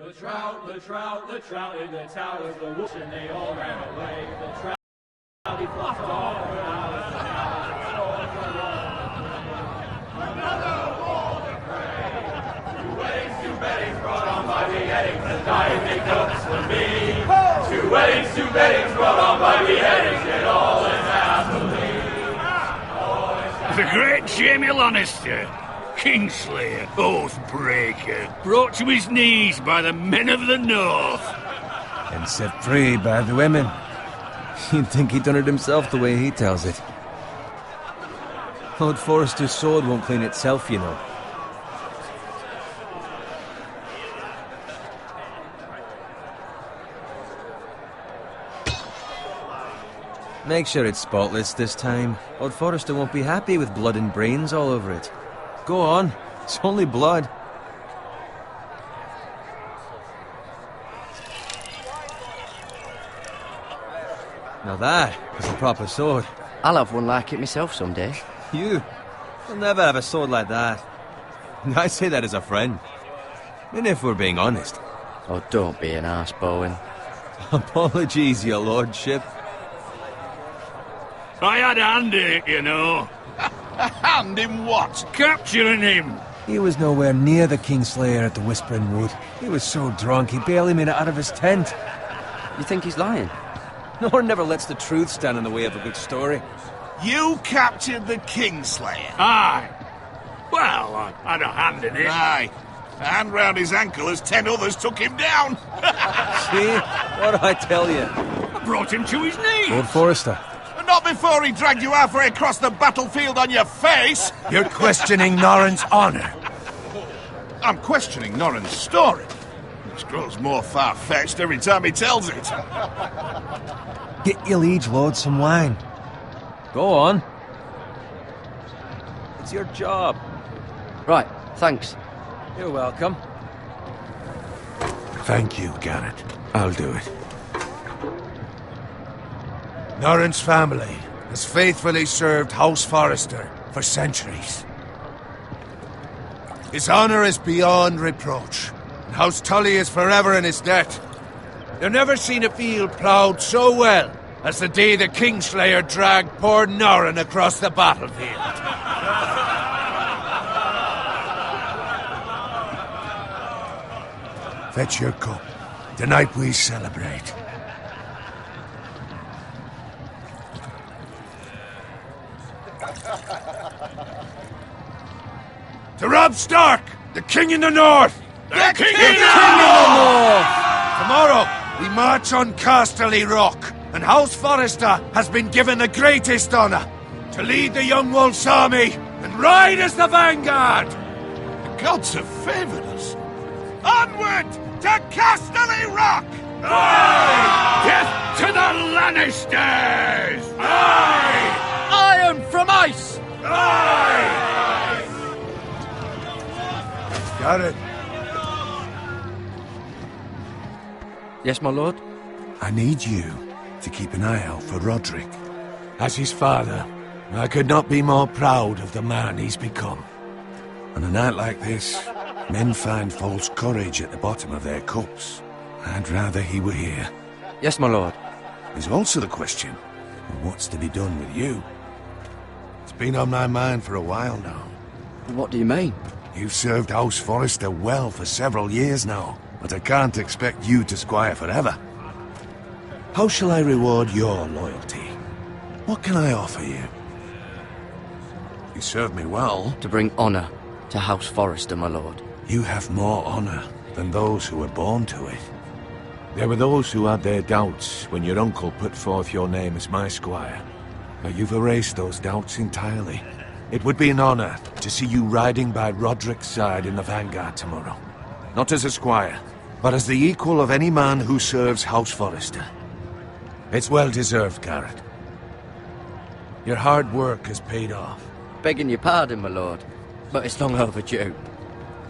The trout in the towers, the whoosh, and they all ran away. The trout, he flopped off. Another wall to pray. Two weddings brought on by beheadings, and dying make cups for me. Two weddings brought on by beheadings, yet all is happily. The great Jamie Lannister, Kingslayer, Oathbreaker, brought to his knees by the men of the North. And set free by the women. You'd think he'd done it himself the way he tells it. Lord Forrester's sword won't clean itself, you know. Make sure it's spotless this time. Lord Forrester won't be happy with blood and brains all over it. Go on, it's only blood. Now that is a proper sword. I'll have one like it myself someday. You'll never have a sword like that. I say that as a friend. And if we're being honest. Oh, don't be an arse, Bowen. Apologies, your lordship. I had a hand in it, you know. A hand in what? Capturing him. He was nowhere near the Kingslayer at the Whispering Wood. He was so drunk he barely made it out of his tent. You think he's lying? Nor never lets the truth stand in the way of a good story. You captured the Kingslayer? Aye. Well, I had a hand in it. Aye. A hand round his ankle as 10 others took him down. See? What did I tell you? I brought him to his knees. Lord Forrester. Not before he dragged you halfway across the battlefield on your face. You're questioning Norrin's honor. I'm questioning Norrin's story. Which grows more far-fetched every time he tells it. Get your liege lord some wine. Go on. It's your job. Right, thanks. You're welcome. Thank you, Garrett. I'll do it. Norrin's family has faithfully served House Forrester for centuries. His honor is beyond reproach, and House Tully is forever in his debt. They've never seen a field ploughed so well as the day the Kingslayer dragged poor Norrin across the battlefield. Fetch your cup. Tonight we celebrate. To Robb Stark, the King in the North! The King in the North! Tomorrow, we march on Casterly Rock, and House Forrester has been given the greatest honor to lead the Young Wolf's army and ride as the vanguard! The gods have favored us. Onward to Casterly Rock! Aye! Death to the Lannisters! Aye! Iron from ice! Aye! Got it. Yes, my lord? I need you to keep an eye out for Roderick. As his father, I could not be more proud of the man he's become. On a night like this, men find false courage at the bottom of their cups. I'd rather he were here. Yes, my lord. There's also the question of what's to be done with you. It's been on my mind for a while now. What do you mean? You've served House Forrester well for several years now, but I can't expect you to squire forever. How shall I reward your loyalty? What can I offer you? You served me well. To bring honor to House Forrester, my lord. You have more honor than those who were born to it. There were those who had their doubts when your uncle put forth your name as my squire. But you've erased those doubts entirely. It would be an honor to see you riding by Roderick's side in the vanguard tomorrow. Not as a squire, but as the equal of any man who serves House Forrester. It's well deserved, Garrett. Your hard work has paid off. Begging your pardon, my lord, but it's long overdue.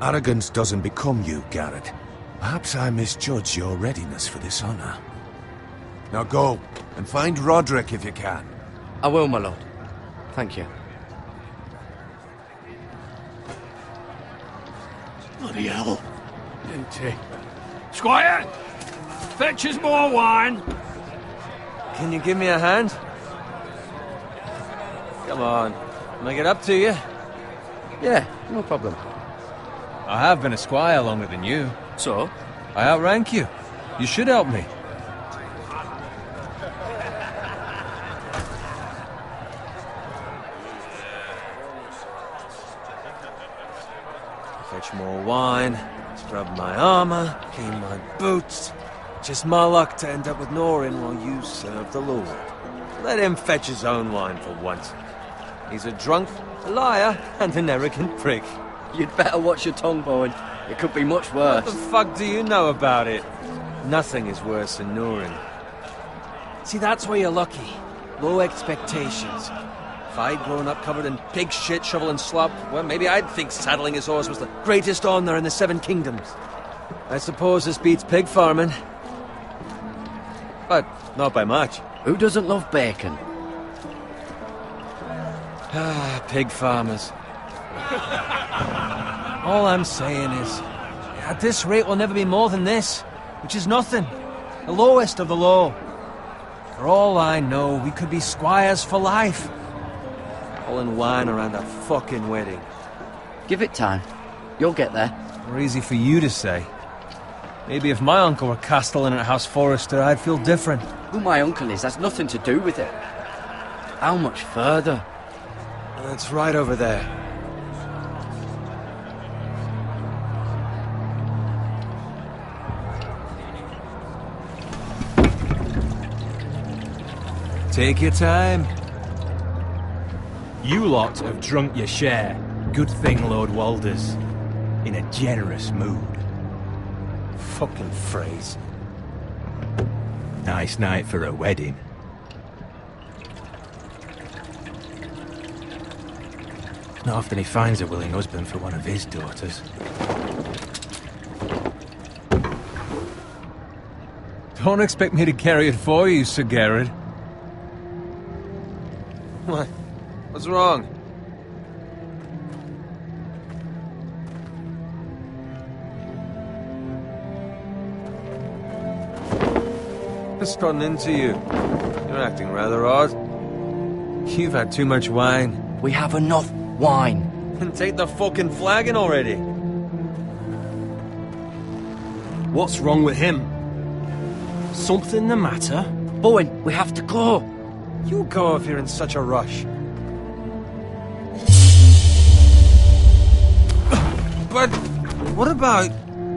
Arrogance doesn't become you, Garrett. Perhaps I misjudge your readiness for this honor. Now go, and find Roderick if you can. I will, my lord. Thank you. Bloody hell. Squire, fetch us more wine. Can you give me a hand? Come on. Can I get up to you? Yeah, no problem. I have been a squire longer than you. So? I outrank you. You should help me. Fetch more wine, scrub my armor, clean my boots. Just my luck to end up with Norin while you serve the Lord. Let him fetch his own wine for once. He's a drunk, a liar, and an arrogant prick. You'd better watch your tongue, Bowen. It could be much What worse. the fuck do you know about it? Nothing is worse than Norin. See, that's why you're lucky. Low expectations. If I'd grown up covered in pig shit, shovel and slop, well, maybe I'd think saddling his horse was the greatest honour in the Seven Kingdoms. I suppose this beats pig farming. But not by much. Who doesn't love bacon? Ah, pig farmers. All I'm saying is, at this rate we'll never be more than this, which is nothing. The lowest of the low. For all I know, we could be squires for life. Pulling wine around a fucking wedding. Give it time. You'll get there. More easy for you to say. Maybe if my uncle were castellan at House Forrester, I'd feel different. Who my uncle is has nothing to do with it. How much further? That's right over there. Take your time. You lot have drunk your share. Good thing Lord Walder's in a generous mood. Fucking phrase. Nice night for a wedding. Not often he finds a willing husband for one of his daughters. Don't expect me to carry it for you, Sir Garrett. What? What's wrong? What's gotten into you? You're acting rather odd. You've had too much wine. We have enough wine. Then take the fucking flagon already. What's wrong with him? Something the matter? Bowen, we have to go. You go if you're in such a rush. But what about...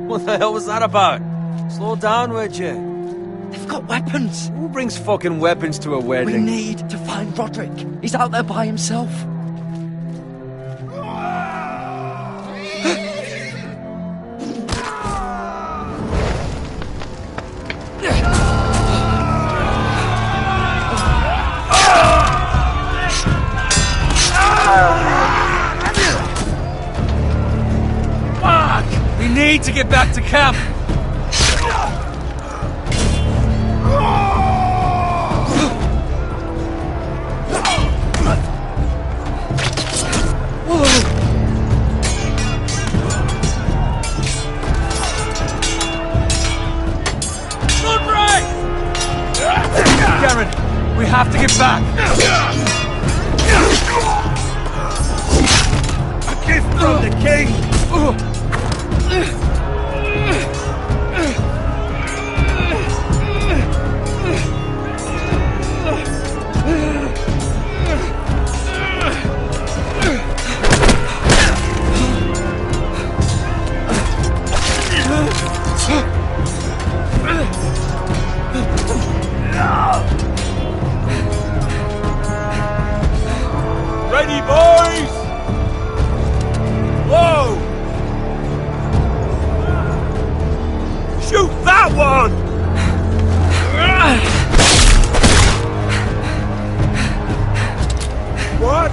What the hell was that about? Slow down, would you? They've got weapons. Who brings fucking weapons to a We wedding? need to find Roderick. He's out there by himself. We need to get back to camp. Garrett, we have to get back. A gift from the king. Ready, boys! Whoa! Shoot that one! What?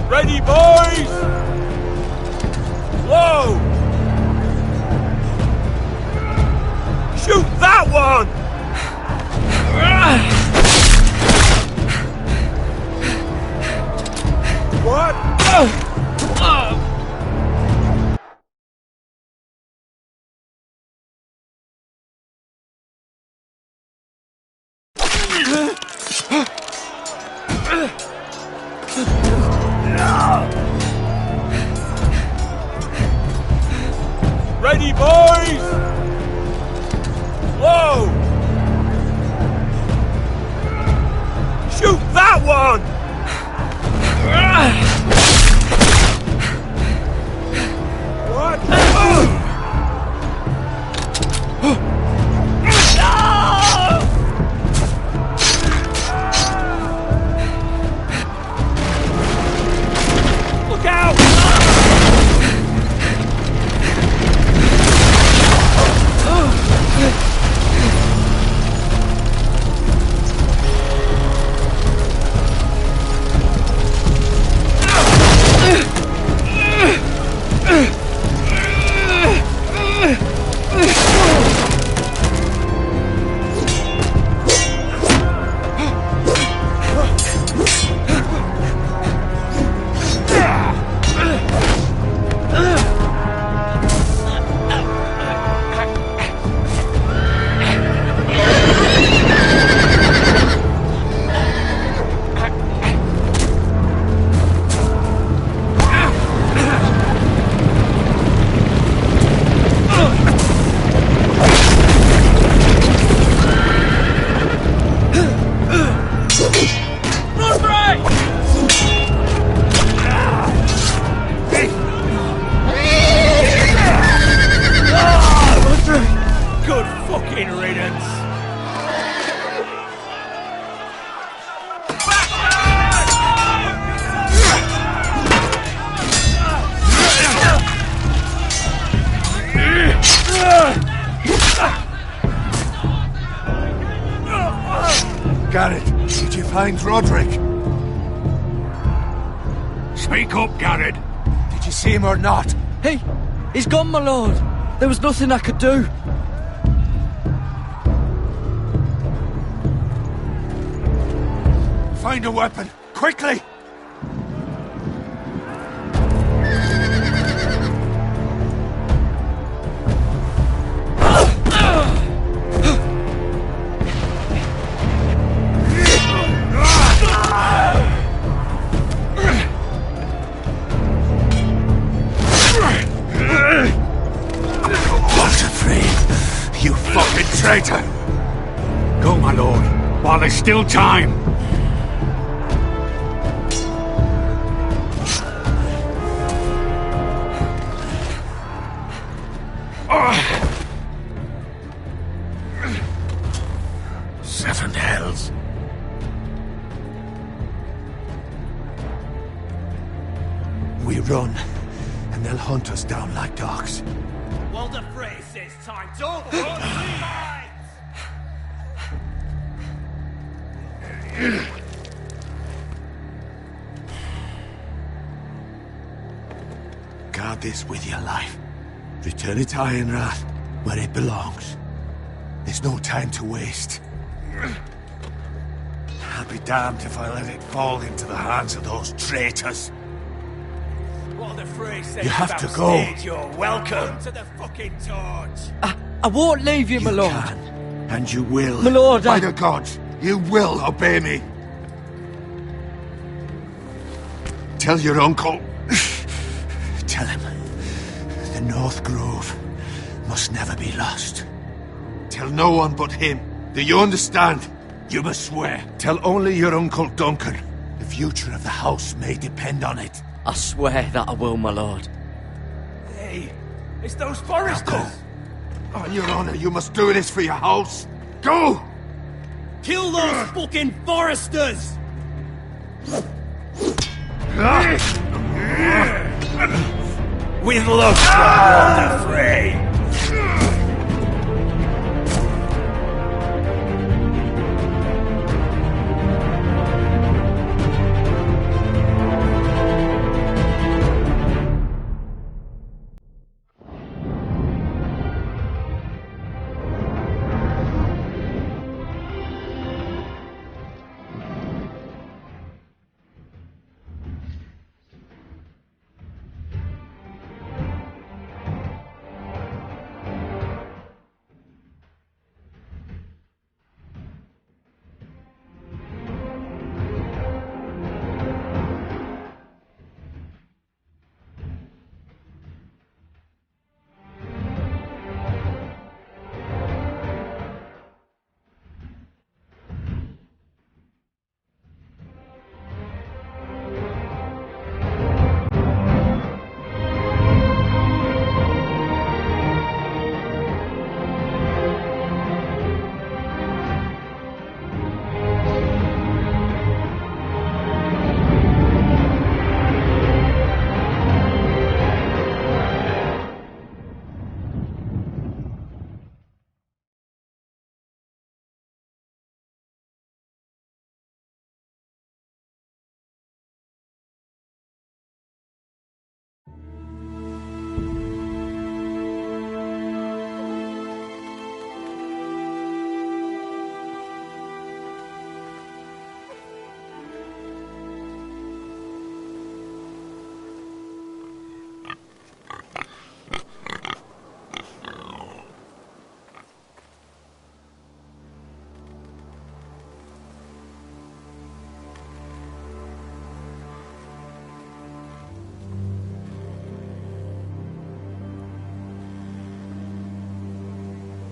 Ready, boys! Ready, boys! Whoa! Shoot that one! What? Look out! Good fucking riddance! Garrett, did you find Roderick? Speak up, Garrett. Did you see him or not? Hey, he's gone, my lord. There was nothing I could do. Find a weapon, quickly! You fucking traitor! Go, my lord, while there's still time. Seven hells. We run, and they'll hunt us down like dogs. Well, the phrase says time. Don't run, Guard this with your life. Return it to Ironrath, where it belongs. There's no time to waste. I'll be damned if I let it fall into the hands of those traitors. Well, the phrase says You have to go. You're welcome to the fucking torch. I won't leave you, my lord. Can, and you will. My lord, By the gods, you will obey me. Tell your uncle. Tell him. The North Grove must never be lost. Tell no one but him. Do you understand? You must swear. Tell only your Uncle Duncan. The future of the house may depend on it. I swear that I will, my lord. Hey, it's those foresters. Now go. On your honor, you must do this for your house. Go! Kill those fucking foresters! With luck, you're not afraid.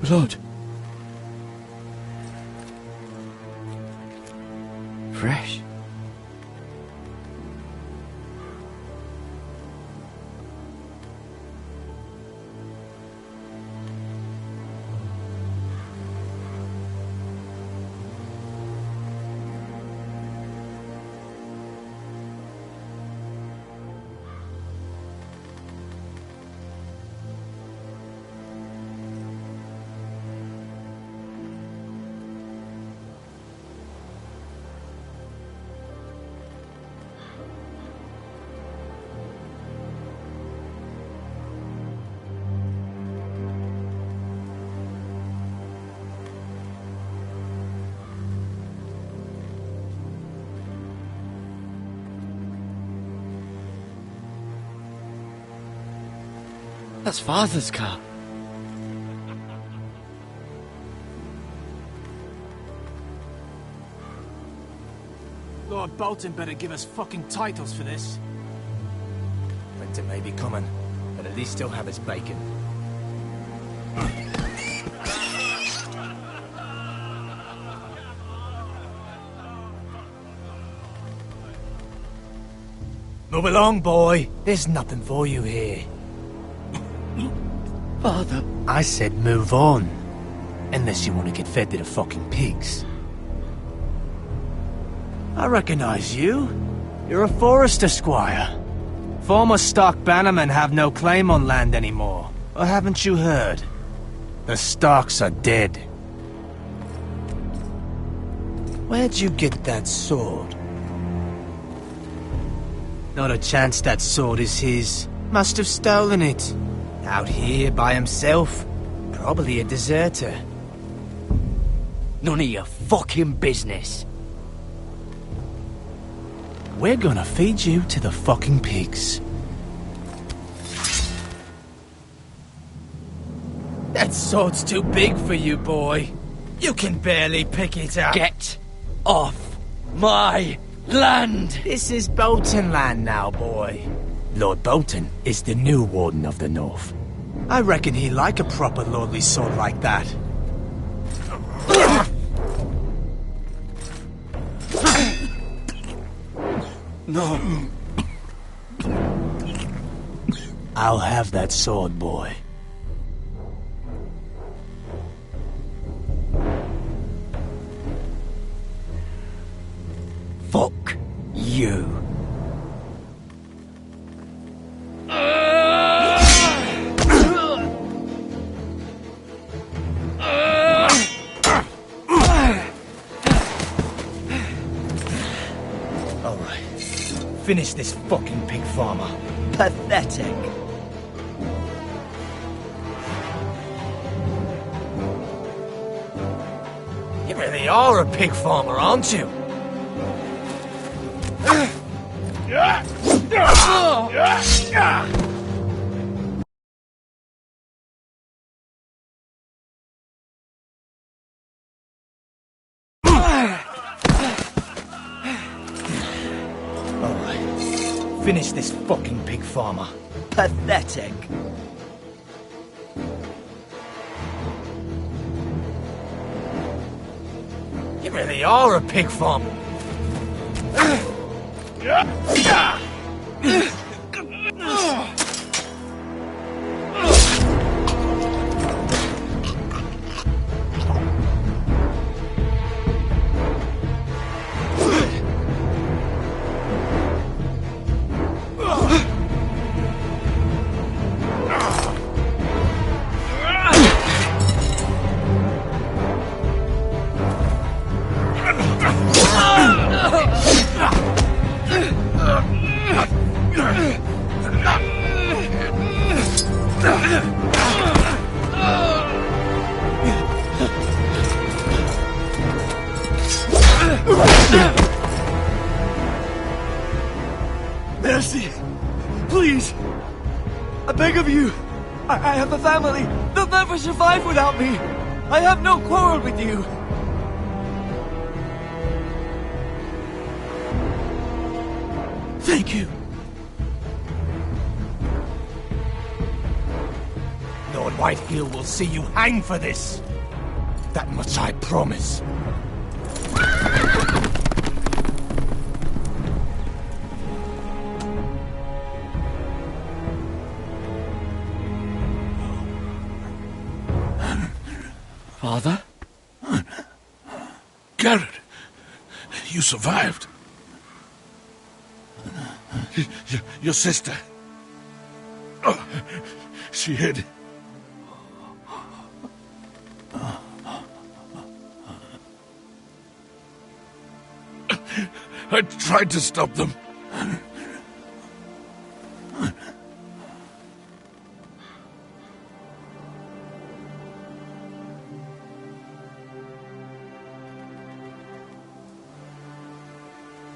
Blood. Fresh. That's Father's car. Lord Bolton better give us fucking titles for this. Winter may be coming, but at least he'll have his bacon. Move along, boy. There's nothing for you here. Father. I said move on. Unless you want to get fed to the fucking pigs. I recognize you. You're a Forester squire. Former Stark bannermen have no claim on land anymore. Or haven't you heard? The Starks are dead. Where'd you get that sword? Not a chance that sword is his. Must have stolen it. Out here by himself. Probably a deserter. None of your fucking business. We're gonna feed you to the fucking pigs. That sword's too big for you, boy. You can barely pick it up. Get off my land! This is Bolton land now, boy. Lord Bolton is the new Warden of the North. I reckon he'd like a proper lordly sword like that. No. I'll have that sword, boy. Fuck you. Finish this fucking pig farmer. Pathetic. You really are a pig farmer, aren't you? Finish this fucking pig farmer. Pathetic. You really are a pig farmer. Mercy! Please! I beg of you! I have a family! They'll never survive without me! I have no quarrel with you! Thank you! Lord Whitehill will see you hang for this. That much I promise. Father? Garrett, you survived. Your sister. Oh, she hid. I tried to stop them.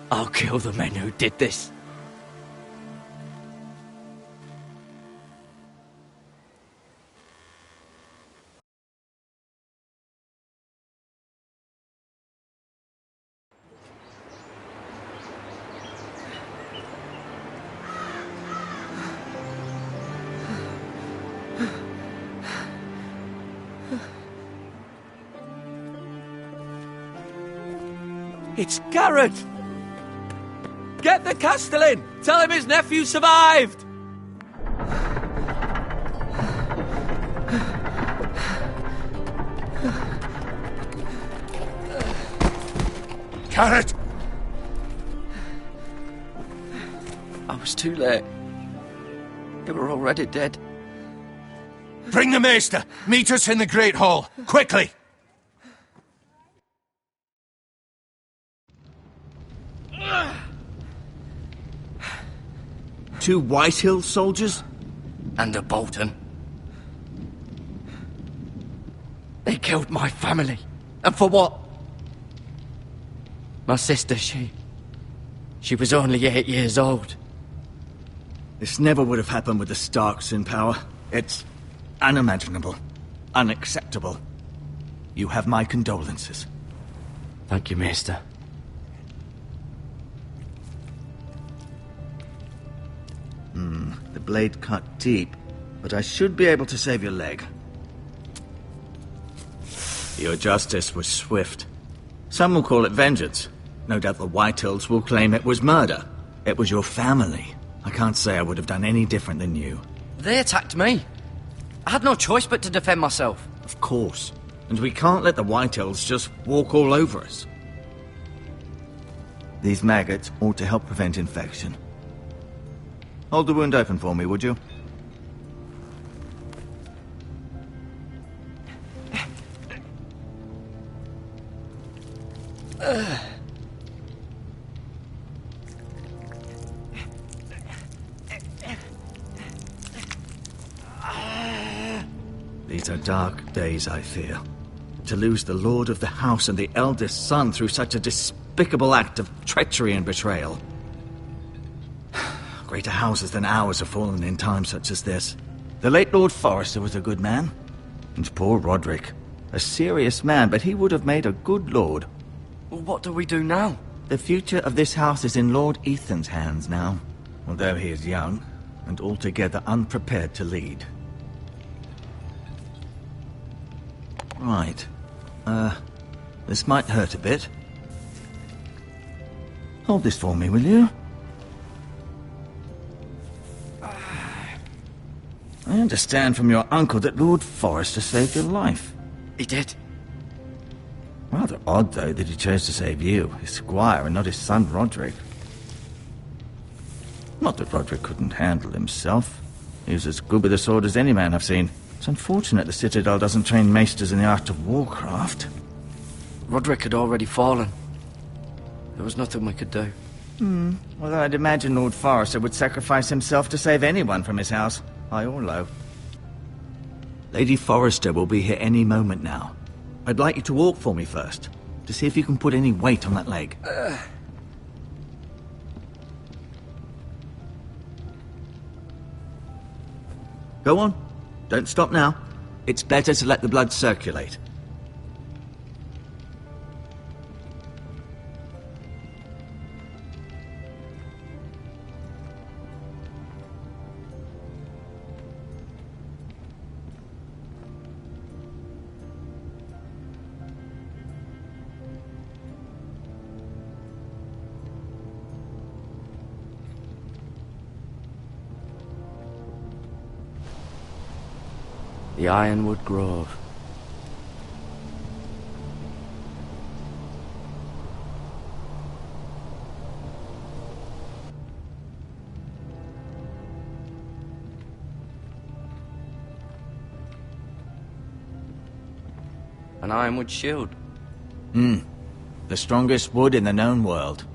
I'll kill the men who did this. It's Garrett! Get the Castellan! Tell him his nephew survived! Garrett! I was too late. They were already dead. Bring the Maester! Meet us in the Great Hall! Quickly! Two Whitehill soldiers? And a Bolton. They killed my family. And for what? My sister, she was only 8 years old. This never would have happened with the Starks in power. It's unimaginable. Unacceptable. You have my condolences. Thank you, Maester. The blade cut deep, but I should be able to save your leg. Your justice was swift. Some will call it vengeance. No doubt the Whitehills will claim it was murder. It was your family. I can't say I would have done any different than you. They attacked me. I had no choice but to defend myself. Of course. And we can't let the Whitehills just walk all over us. These maggots ought to help prevent infection. Hold the wound open for me, would you? These are dark days, I fear. To lose the lord of the house and the eldest son through such a despicable act of treachery and betrayal. Greater houses than ours have fallen in times such as this. The late Lord Forrester was a good man. And poor Roderick. A serious man, but he would have made a good lord. Well, what do we do now? The future of this house is in Lord Ethan's hands now. Although he is young, and altogether unprepared to lead. Right. This might hurt a bit. Hold this for me, will you? I understand from your uncle that Lord Forrester saved your life. He did. Rather odd, though, that he chose to save you, his squire, and not his son Roderick. Not that Roderick couldn't handle himself. He was as good with a sword as any man I've seen. It's unfortunate the Citadel doesn't train maesters in the art of warcraft. Roderick had already fallen. There was nothing we could do. Although I'd imagine Lord Forrester would sacrifice himself to save anyone from his house, high or low. Lady Forrester will be here any moment now. I'd like you to walk for me first, to see if you can put any weight on that leg. Go on. Don't stop now. It's better to let the blood circulate. The Ironwood Grove. An ironwood shield. The strongest wood in the known world.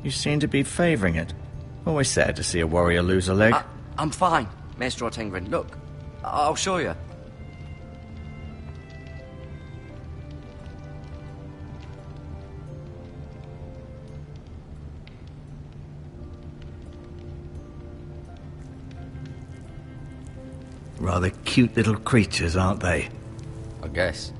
You seem to be favoring it. Always sad to see a warrior lose a leg. I'm fine, Maester Ortengrin. Look, I'll show you. Rather cute little creatures, aren't they? I guess.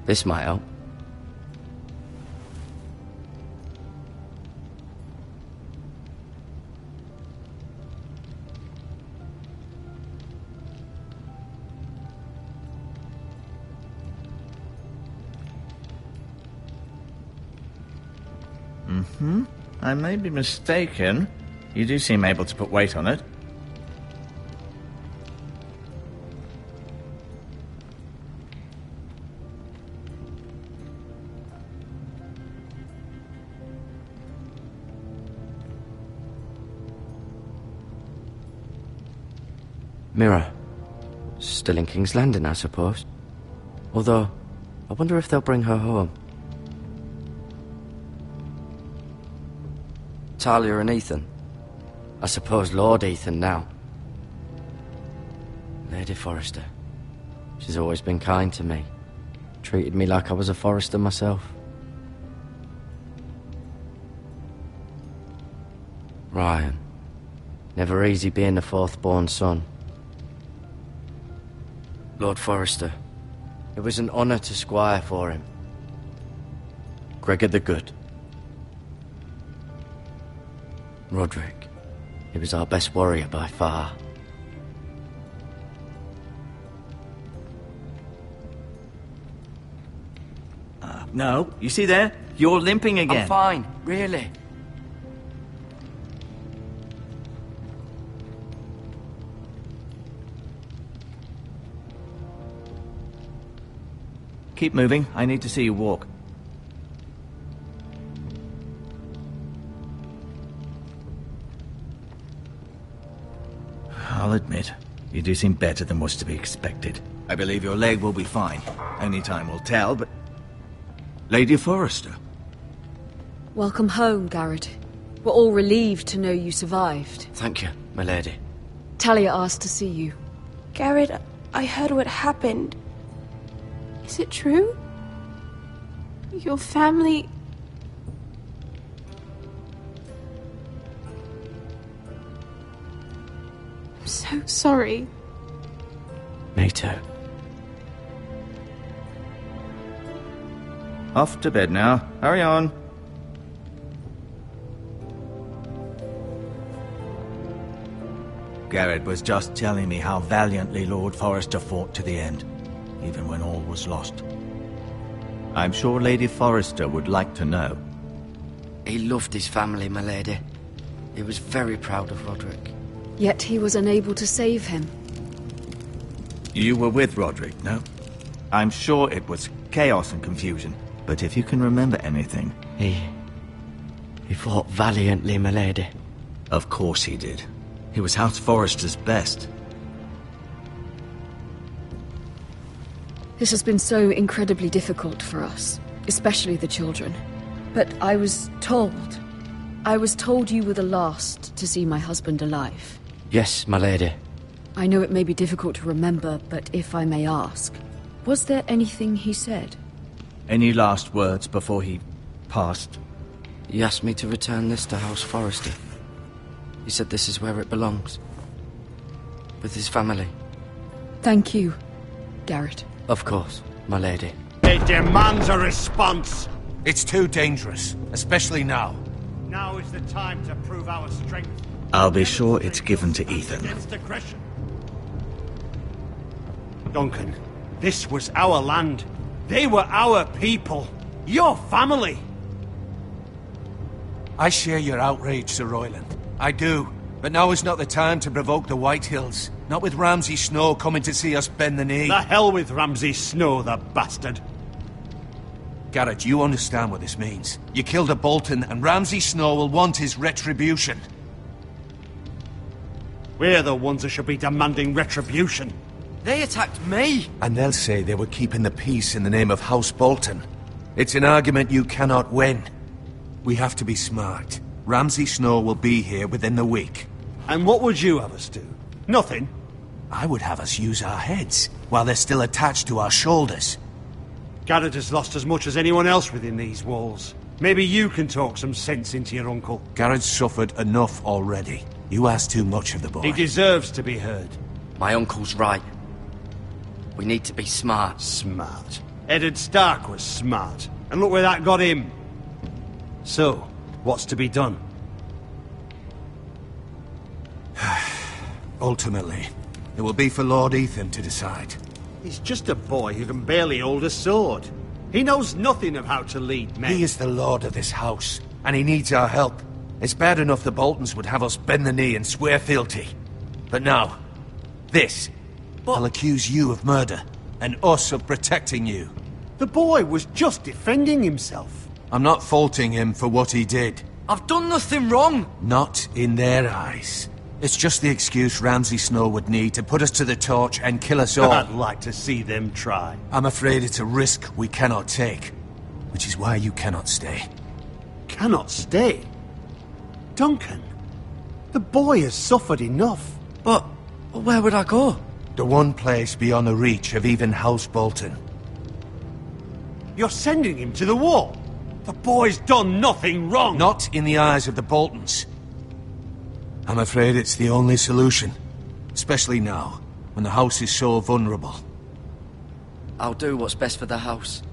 This might help. I may be mistaken. You do seem able to put weight on it. Mirror. Still in King's Landing, I suppose. Although, I wonder if they'll bring her home. Talia and Ethan. I suppose Lord Ethan now. Lady Forrester. She's always been kind to me. Treated me like I was a Forrester myself. Ryan. Never easy being the fourth-born son. Lord Forrester. It was an honour to squire for him. Gregor the Good. Roderick. He was our best warrior by far. No, you see there? You're limping again. I'm fine, really. Keep moving. I need to see you walk. I'll admit, you do seem better than was to be expected. I believe your leg will be fine. Only time will tell, but... Lady Forrester. Welcome home, Garrett. We're all relieved to know you survived. Thank you, my lady. Talia asked to see you. Garrett, I heard what happened. Is it true? Your family... I'm so sorry. Me too. Off to bed now. Hurry on. Garrett was just telling me how valiantly Lord Forrester fought to the end, even when all was lost. I'm sure Lady Forrester would like to know. He loved his family, my lady. He was very proud of Roderick. Yet he was unable to save him. You were with Roderick, no? I'm sure it was chaos and confusion, but if you can remember anything... He fought valiantly, my lady. Of course he did. He was House Forrester's best. This has been so incredibly difficult for us, especially the children. But I was told you were the last to see my husband alive. Yes, my lady. I know it may be difficult to remember, but if I may ask, was there anything he said? Any last words before he passed? He asked me to return this to House Forrester. He said this is where it belongs. With his family. Thank you, Garrett. Of course, my lady. It demands a response. It's too dangerous, especially now. Now is the time to prove our strength. I'll be sure it's given to Ethan. Against aggression. Duncan, this was our land. They were our people. Your family. I share your outrage, Sir Royland. I do. But now is not the time to provoke the White Hills. Not with Ramsay Snow coming to see us bend the knee. The hell with Ramsay Snow, the bastard. Garrett, you understand what this means. You killed a Bolton, and Ramsay Snow will want his retribution. We're the ones that should be demanding retribution. They attacked me! And they'll say they were keeping the peace in the name of House Bolton. It's an argument you cannot win. We have to be smart. Ramsay Snow will be here within the week. And what would you have us do? Nothing? I would have us use our heads, while they're still attached to our shoulders. Garrett has lost as much as anyone else within these walls. Maybe you can talk some sense into your uncle. Garrett's suffered enough already. You ask too much of the boy. He deserves to be heard. My uncle's right. We need to be smart. Smart. Eddard Stark was smart. And look where that got him. So, what's to be done? Ultimately, it will be for Lord Ethan to decide. He's just a boy who can barely hold a sword. He knows nothing of how to lead men. He is the lord of this house, and he needs our help. It's bad enough the Boltons would have us bend the knee and swear fealty. But now, this. I'll accuse you of murder, and us of protecting you. The boy was just defending himself. I'm not faulting him for what he did. I've done nothing wrong! Not in their eyes. It's just the excuse Ramsay Snow would need to put us to the torch and kill us all. I'd like to see them try. I'm afraid it's a risk we cannot take, which is why you cannot stay. Cannot stay? Duncan, the boy has suffered enough. But where would I go? The one place beyond the reach of even House Bolton. You're sending him to the wall? The boy's done nothing wrong! Not in the eyes of the Boltons. I'm afraid it's the only solution. Especially now, when the house is so vulnerable. I'll do what's best for the house.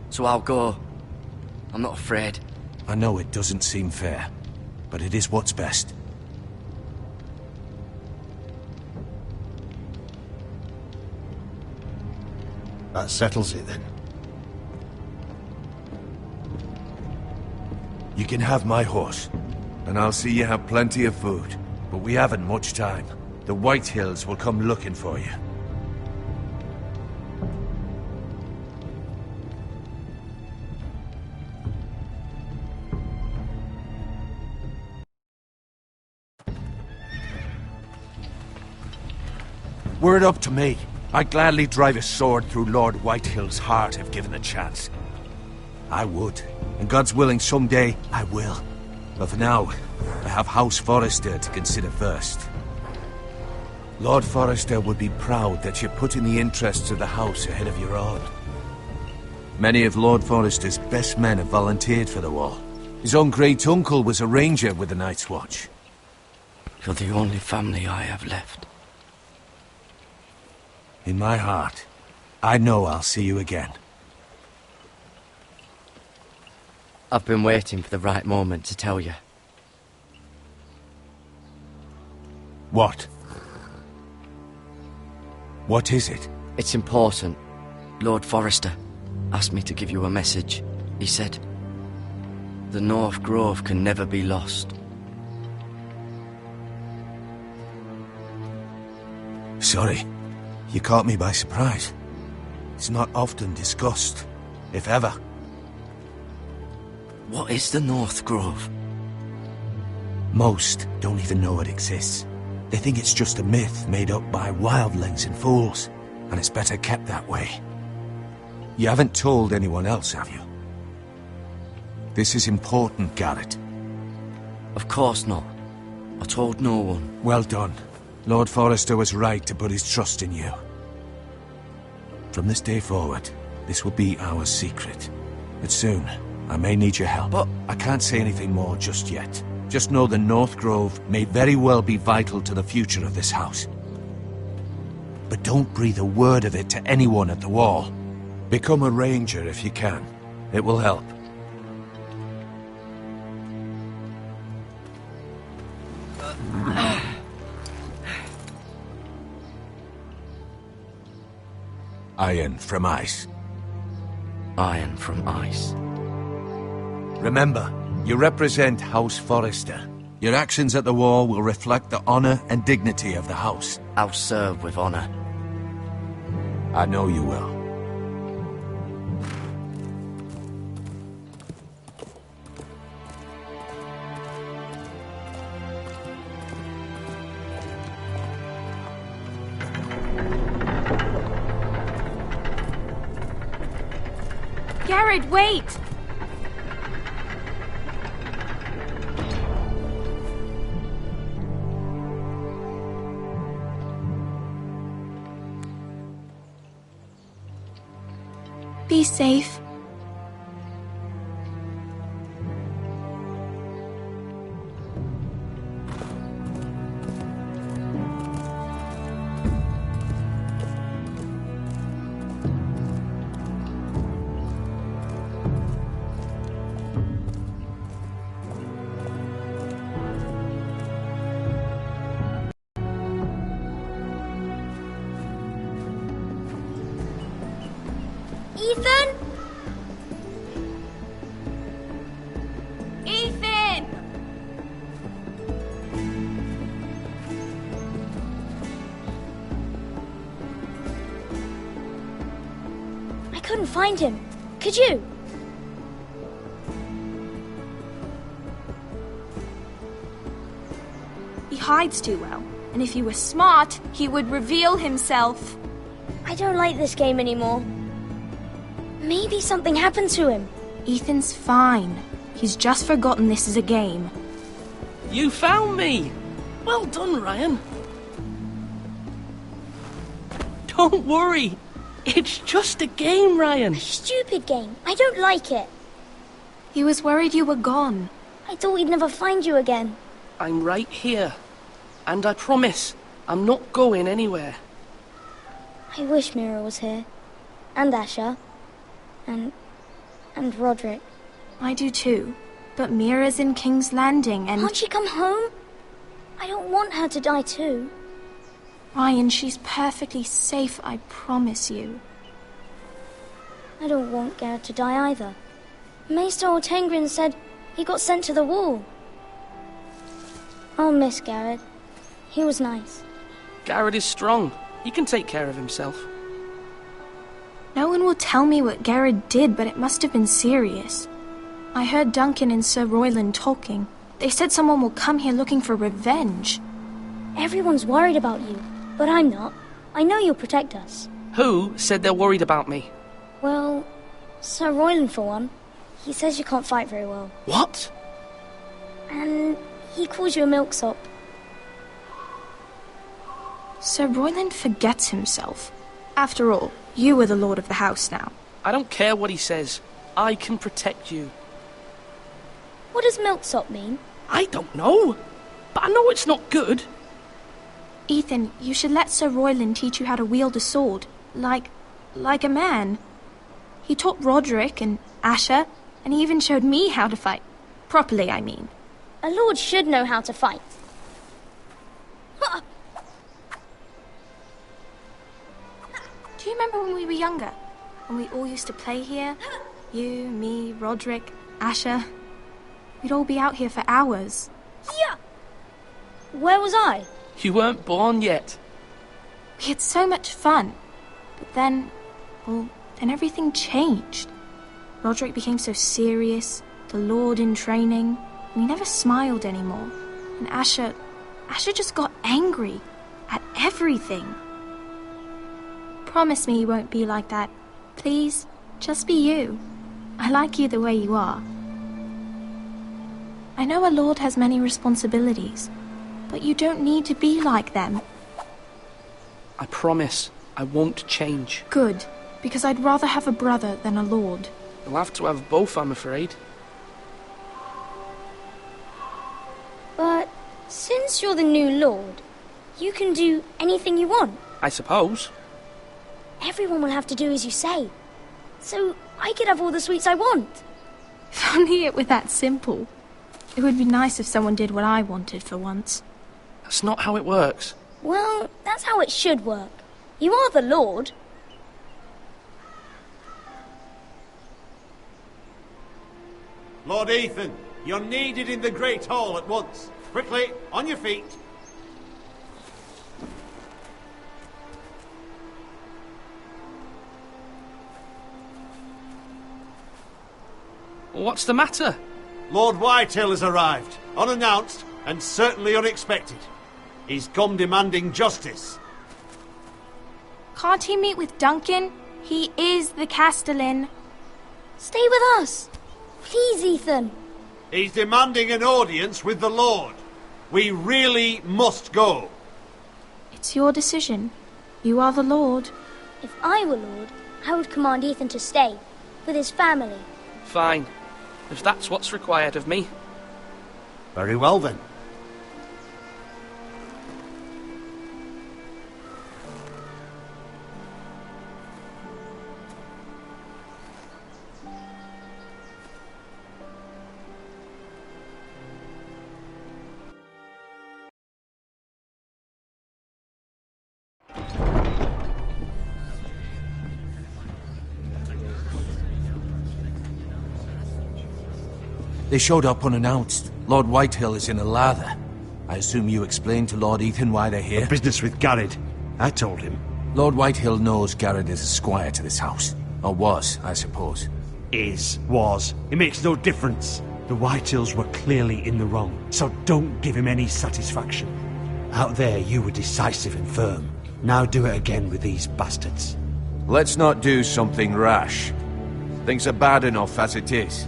So I'll go. I'm not afraid. I know it doesn't seem fair, but it is what's best. That settles it then. You can have my horse, and I'll see you have plenty of food. But we haven't much time. The White Hills will come looking for you. Were it up to me, I'd gladly drive a sword through Lord Whitehill's heart if given the chance. I would, and God's willing someday I will. But for now, I have House Forrester to consider first. Lord Forrester would be proud that you're putting the interests of the house ahead of your own. Many of Lord Forrester's best men have volunteered for the war. His own great-uncle was a ranger with the Night's Watch. You're the only family I have left. In my heart, I know I'll see you again. I've been waiting for the right moment to tell you. What? What is it? It's important. Lord Forrester asked me to give you a message. He said, the North Grove can never be lost. Sorry. You caught me by surprise. It's not often discussed, if ever. What is the North Grove? Most don't even know it exists. They think it's just a myth made up by wildlings and fools, and it's better kept that way. You haven't told anyone else, have you? This is important, Garrett. Of course not. I told no one. Well done. Lord Forrester was right to put his trust in you. From this day forward, this will be our secret. But soon, I may need your help. But I can't say anything more just yet. Just know the North Grove may very well be vital to the future of this house. But don't breathe a word of it to anyone at the wall. Become a ranger if you can. It will help. Iron from ice. Iron from ice. Remember, you represent House Forrester. Your actions at the wall will reflect the honor and dignity of the house. I'll serve with honor. I know you will. Garrett, wait! Be safe. Ethan? Ethan! I couldn't find him. Could you? He hides too well, and if he were smart, he would reveal himself. I don't like this game anymore. Maybe something happened to him. Ethan's fine. He's just forgotten this is a game. You found me! Well done, Ryan. Don't worry. It's just a game, Ryan. A stupid game. I don't like it. He was worried you were gone. I thought we'd never find you again. I'm right here. And I promise, I'm not going anywhere. I wish Mira was here. And Asher. And Roderick. I do too. But Mira's in King's Landing and... Can't she come home? I don't want her to die too. Ryan, she's perfectly safe, I promise you. I don't want Garrett to die either. Maester Ortengrin said he got sent to the wall. I'll miss Garrett. He was nice. Garrett is strong. He can take care of himself. No one will tell me what Garrett did, but it must have been serious. I heard Duncan and Sir Royland talking. They said someone will come here looking for revenge. Everyone's worried about you, but I'm not. I know you'll protect us. Who said they're worried about me? Well, Sir Royland for one. He says you can't fight very well. What? And he calls you a milksop. Sir Royland forgets himself. After all, you are the lord of the house now. I don't care what he says. I can protect you. What does milksop mean? I don't know. But I know it's not good. Ethan, you should let Sir Royland teach you how to wield a sword. Like a man. He taught Roderick and Asher, and he even showed me how to fight. Properly, I mean. A lord should know how to fight. Do you remember when we were younger? When we all used to play here? You, me, Roderick, Asher. We'd all be out here for hours. Yeah. Where was I? You weren't born yet. We had so much fun. But then everything changed. Roderick became so serious, the Lord in training. We never smiled anymore. And Asher just got angry at everything. Promise me you won't be like that. Please, just be you. I like you the way you are. I know a lord has many responsibilities, but you don't need to be like them. I promise I won't change. Good, because I'd rather have a brother than a lord. You'll have to have both, I'm afraid. But since you're the new lord, you can do anything you want. I suppose. Everyone will have to do as you say. So I could have all the sweets I want. If only it were that simple. It would be nice if someone did what I wanted for once. That's not how it works. Well, that's how it should work. You are the Lord. Lord Ethan, you're needed in the Great Hall at once. Quickly, on your feet. What's the matter? Lord Whitehill has arrived, unannounced and certainly unexpected. He's come demanding justice. Can't he meet with Duncan? He is the Castellan. Stay with us. Please, Ethan. He's demanding an audience with the Lord. We really must go. It's your decision. You are the Lord. If I were Lord, I would command Ethan to stay, with his family. Fine. If that's what's required of me. Very well then. They showed up unannounced. Lord Whitehill is in a lather. I assume you explained to Lord Ethan why they're here? The business with Garrett. I told him. Lord Whitehill knows Garrett is a squire to this house. Or was, I suppose. Was. It makes no difference. The Whitehills were clearly in the wrong, so don't give him any satisfaction. Out there, you were decisive and firm. Now do it again with these bastards. Let's not do something rash. Things are bad enough as it is.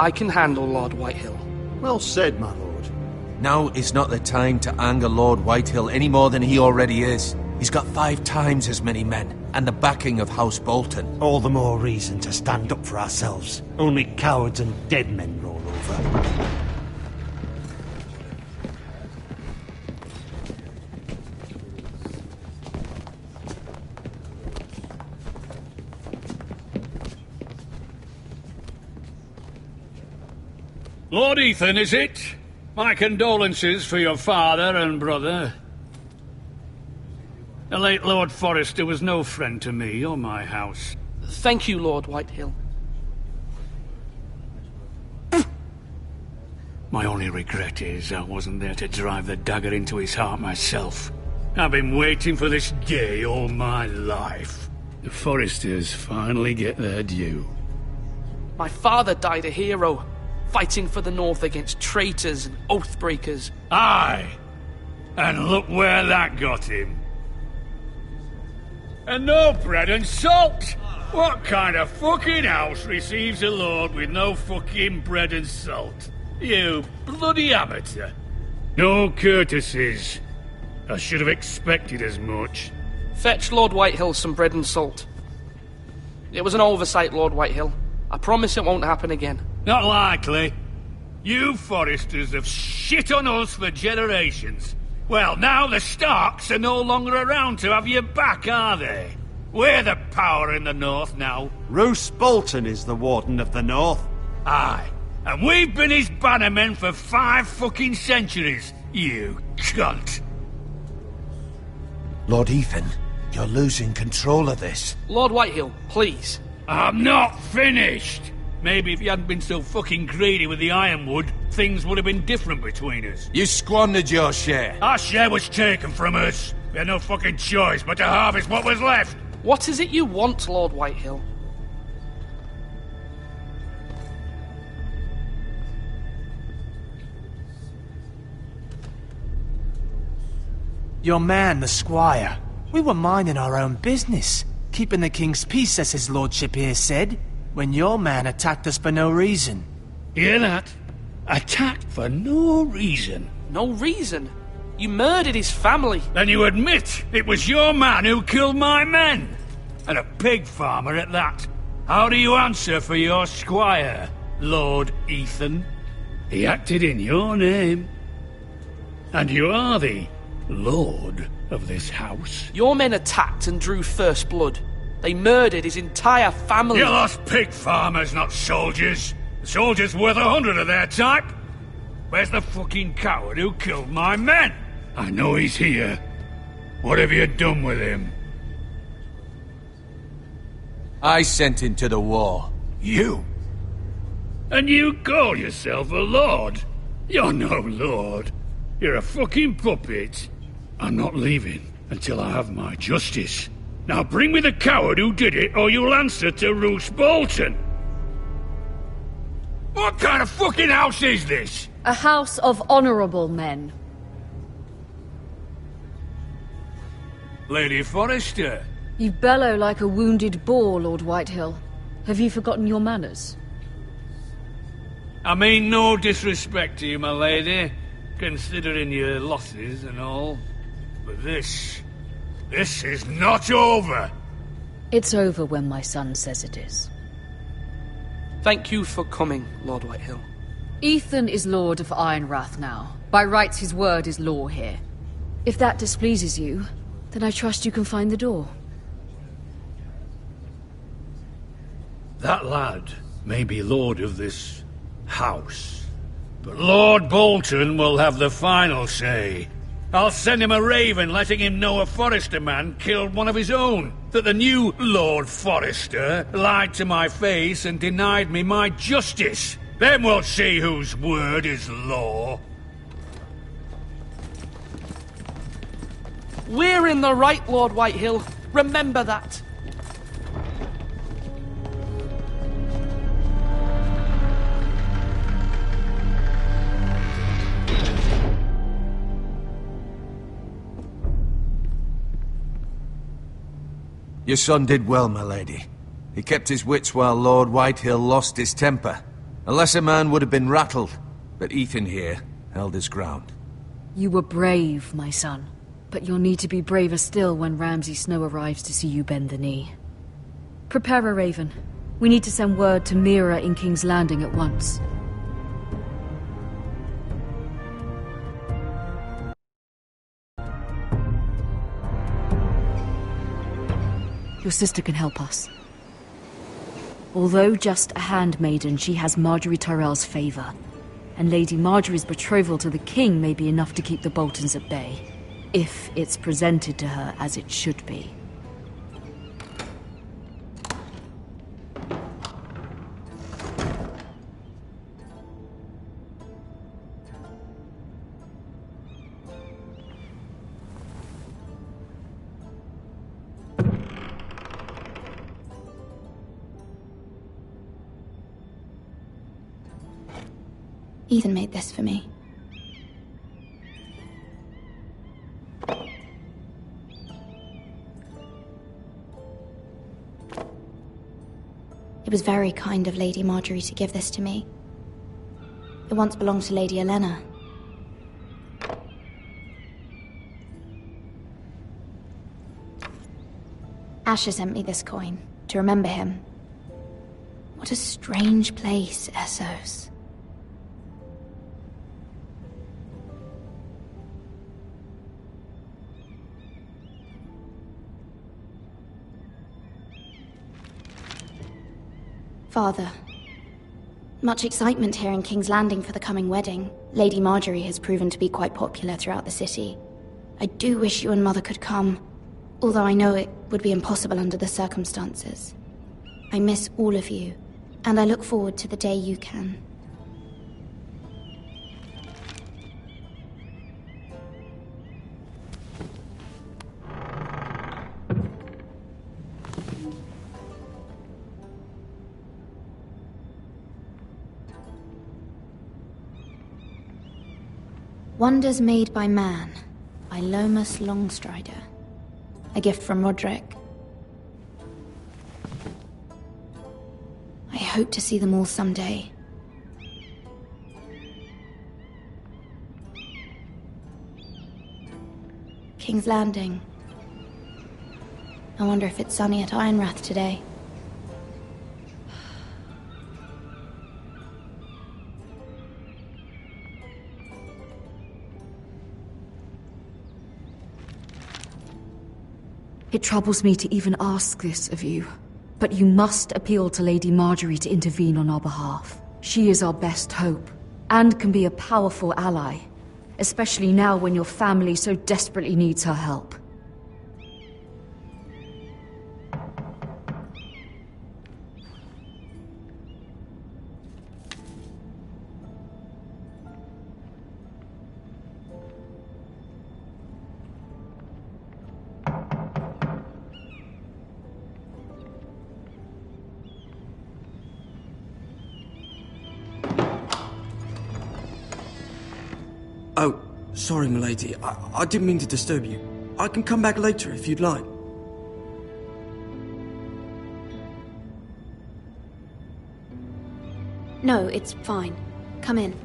I can handle Lord Whitehill. Well said, my lord. Now is not the time to anger Lord Whitehill any more than he already is. He's got 5 times as many men, and the backing of House Bolton. All the more reason to stand up for ourselves. Only cowards and dead men roll over. Lord Ethan, is it? My condolences for your father and brother. The late Lord Forrester was no friend to me or my house. Thank you, Lord Whitehill. My only regret is I wasn't there to drive the dagger into his heart myself. I've been waiting for this day all my life. The Forresters finally get their due. My father died a hero, fighting for the North against traitors and oathbreakers. Aye, and look where that got him. And no bread and salt! What kind of fucking house receives a lord with no fucking bread and salt? You bloody amateur. No courtesies. I should have expected as much. Fetch Lord Whitehill some bread and salt. It was an oversight, Lord Whitehill. I promise it won't happen again. Not likely. You Forresters have shit on us for generations. Well, now the Starks are no longer around to have you back, are they? We're the power in the North now. Roose Bolton is the Warden of the North. Aye. And we've been his bannermen for 5 fucking centuries, you cunt. Lord Ethan, you're losing control of this. Lord Whitehill, please. I'm not finished. Maybe if you hadn't been so fucking greedy with the ironwood, things would have been different between us. You squandered your share. Our share was taken from us. We had no fucking choice but to harvest what was left. What is it you want, Lord Whitehill? Your man, the squire. We were minding our own business, keeping the king's peace, as his lordship here said, when your man attacked us for no reason. Hear that? Attacked for no reason. No reason? You murdered his family. Then you admit it was your man who killed my men. And a pig farmer at that. How do you answer for your squire, Lord Ethan? He acted in your name. And you are the Lord. of this house. Your men attacked and drew first blood. They murdered his entire family. You lost pig farmers, not soldiers. Soldiers worth 100 of their type. Where's the fucking coward who killed my men? I know he's here. What have you done with him? I sent him to the war. You? And you call yourself a lord? You're no lord. You're a fucking puppet. I'm not leaving until I have my justice. Now bring me the coward who did it, or you'll answer to Roose Bolton. What kind of fucking house is this? A house of honorable men. Lady Forrester. You bellow like a wounded boar, Lord Whitehill. Have you forgotten your manners? I mean no disrespect to you, my lady, considering your losses and all. But this is not over. It's over when my son says it is. Thank you for coming, Lord Whitehill. Ethan is Lord of Ironrath now. By rights, his word is law here. If that displeases you, then I trust you can find the door. That lad may be lord of this house, but Lord Bolton will have the final say. I'll send him a raven letting him know a Forrester man killed one of his own, that the new Lord Forrester lied to my face and denied me my justice. Then we'll see whose word is law. We're in the right, Lord Whitehill. Remember that. Your son did well, my lady. He kept his wits while Lord Whitehill lost his temper. A lesser man would have been rattled, but Ethan here held his ground. You were brave, my son. But you'll need to be braver still when Ramsay Snow arrives to see you bend the knee. Prepare a raven. We need to send word to Mira in King's Landing at once. Your sister can help us. Although just a handmaiden, she has Marjorie Tyrell's favor. And Lady Marjorie's betrothal to the king may be enough to keep the Boltons at bay. If it's presented to her as it should be. Ethan made this for me. It was very kind of Lady Marjorie to give this to me. It once belonged to Lady Elena. Asher sent me this coin, to remember him. What a strange place, Essos. Father, much excitement here in King's Landing for the coming wedding. Lady Marjorie has proven to be quite popular throughout the city. I do wish you and Mother could come, although I know it would be impossible under the circumstances. I miss all of you, and I look forward to the day you can. Wonders Made by Man, by Lomas Longstrider. A gift from Roderick. I hope to see them all someday. King's Landing. I wonder if it's sunny at Ironrath today. It troubles me to even ask this of you, but you must appeal to Lady Marjorie to intervene on our behalf. She is our best hope, and can be a powerful ally, especially now when your family so desperately needs her help. Oh, sorry, milady. I didn't mean to disturb you. I can come back later if you'd like. No, it's fine. Come in.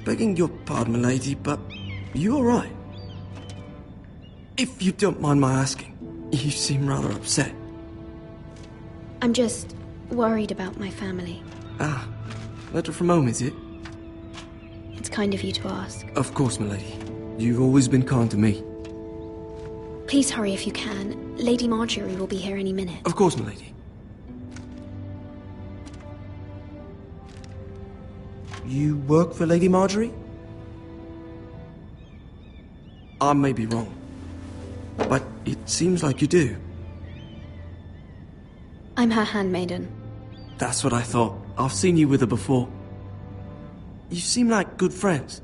Begging your pardon, milady, but you alright? If you don't mind my asking, you seem rather upset. I'm just worried about my family. Ah, letter from home, is it? It's kind of you to ask. Of course, milady. You've always been kind to me. Please hurry if you can. Lady Marjorie will be here any minute. Of course, milady. You work for Lady Marjorie? I may be wrong, but it seems like you do. I'm her handmaiden. That's what I thought. I've seen you with her before. You seem like good friends.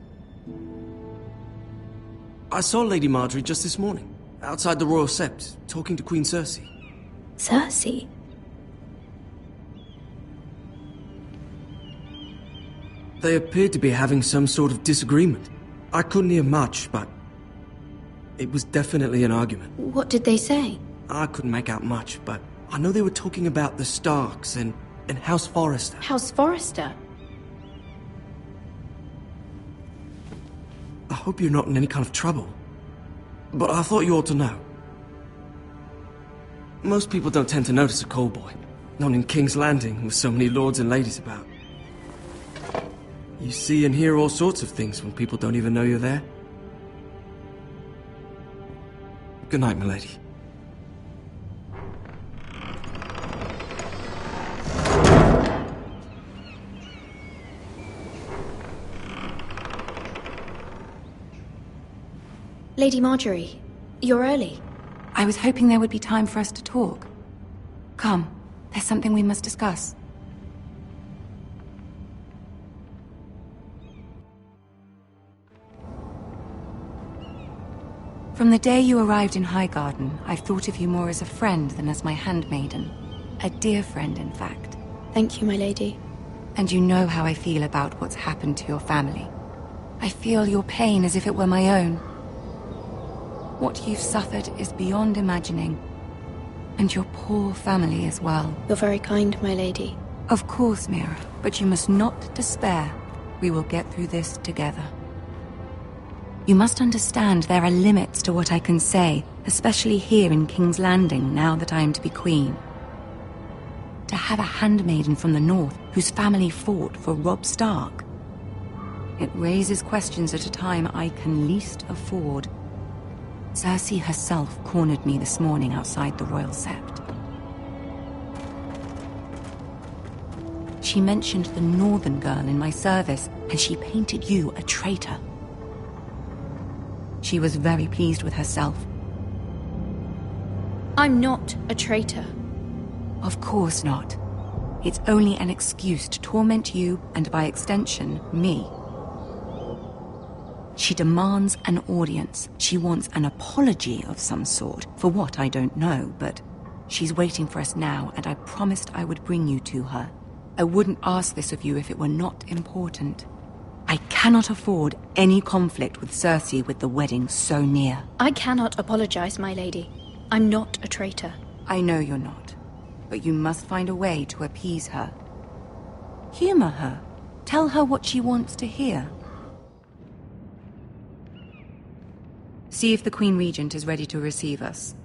I saw Lady Marjorie just this morning, outside the Royal Sept, talking to Queen Cersei. Cersei? They appeared to be having some sort of disagreement. I couldn't hear much, but it was definitely an argument. What did they say? I couldn't make out much, but I know they were talking about the Starks and House Forrester. House Forrester? I hope you're not in any kind of trouble, but I thought you ought to know. Most people don't tend to notice a callboy, not in King's Landing with so many lords and ladies about. You see and hear all sorts of things when people don't even know you're there. Good night, milady. Lady Marjorie, you're early. I was hoping there would be time for us to talk. Come, there's something we must discuss. From the day you arrived in Highgarden, I've thought of you more as a friend than as my handmaiden. A dear friend, in fact. Thank you, my lady. And you know how I feel about what's happened to your family. I feel your pain as if it were my own. What you've suffered is beyond imagining. And your poor family as well. You're very kind, my lady. Of course, Mira, but you must not despair. We will get through this together. You must understand there are limits to what I can say, especially here in King's Landing, now that I am to be queen. To have a handmaiden from the north whose family fought for Robb Stark. It raises questions at a time I can least afford. Cersei herself cornered me this morning outside the Royal Sept. She mentioned the northern girl in my service, and she painted you a traitor. She was very pleased with herself. I'm not a traitor. Of course not. It's only an excuse to torment you, and by extension, me. She demands an audience. She wants an apology of some sort, for what I don't know, but she's waiting for us now, and I promised I would bring you to her. I wouldn't ask this of you if it were not important. I cannot afford any conflict with Cersei with the wedding so near. I cannot apologize, my lady. I'm not a traitor. I know you're not, but you must find a way to appease her. Humor her. Tell her what she wants to hear. See if the Queen Regent is ready to receive us.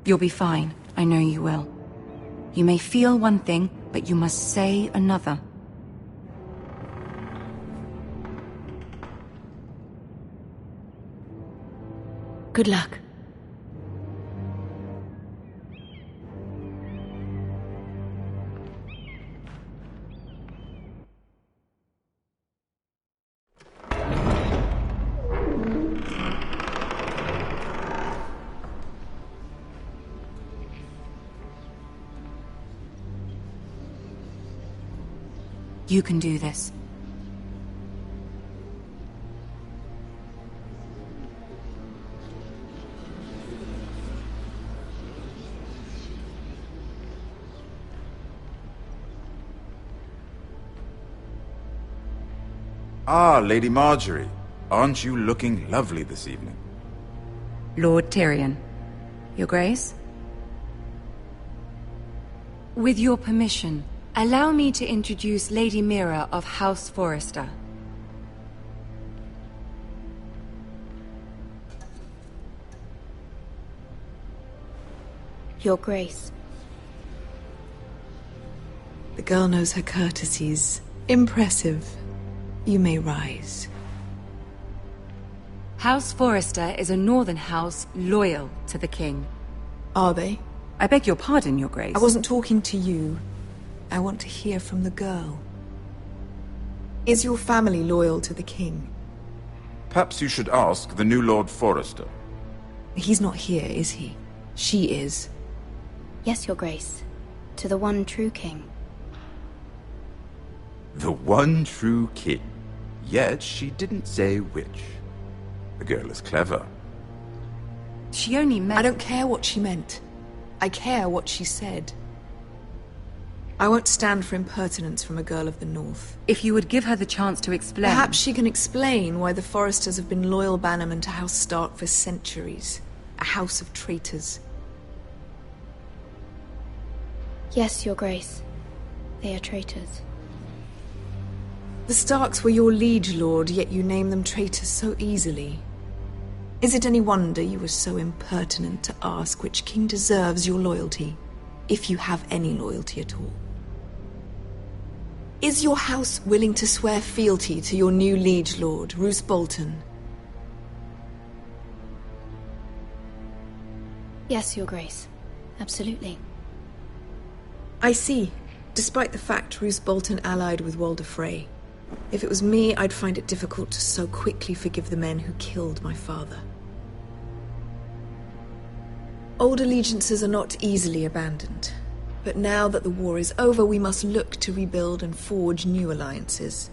You'll be fine. I know you will. You may feel one thing, but you must say another. Good luck. You can do this. Ah, Lady Marjorie. Aren't you looking lovely this evening? Lord Tyrion. Your Grace? With your permission, allow me to introduce Lady Mira of House Forrester. Your Grace. The girl knows her courtesies. Impressive. You may rise. House Forrester is a northern house loyal to the king. Are they? I beg your pardon, Your Grace. I wasn't talking to you. I want to hear from the girl. Is your family loyal to the king? Perhaps you should ask the new Lord Forrester. He's not here, is he? She is. Yes, Your Grace. To the one true king. The one true king. Yet she didn't say which. The girl is clever. She only meant... I don't care what she meant. I care what she said. I won't stand for impertinence from a girl of the North. If you would give her the chance to explain... Perhaps she can explain why the Forresters have been loyal bannermen to House Stark for centuries. A house of traitors. Yes, Your Grace. They are traitors. The Starks were your liege lord, yet you name them traitors so easily. Is it any wonder you were so impertinent to ask which king deserves your loyalty, if you have any loyalty at all? Is your house willing to swear fealty to your new liege lord, Roose Bolton? Yes, Your Grace. Absolutely. I see. Despite the fact Roose Bolton allied with Walder Frey. If it was me, I'd find it difficult to so quickly forgive the men who killed my father. Old allegiances are not easily abandoned. But now that the war is over, we must look to rebuild and forge new alliances.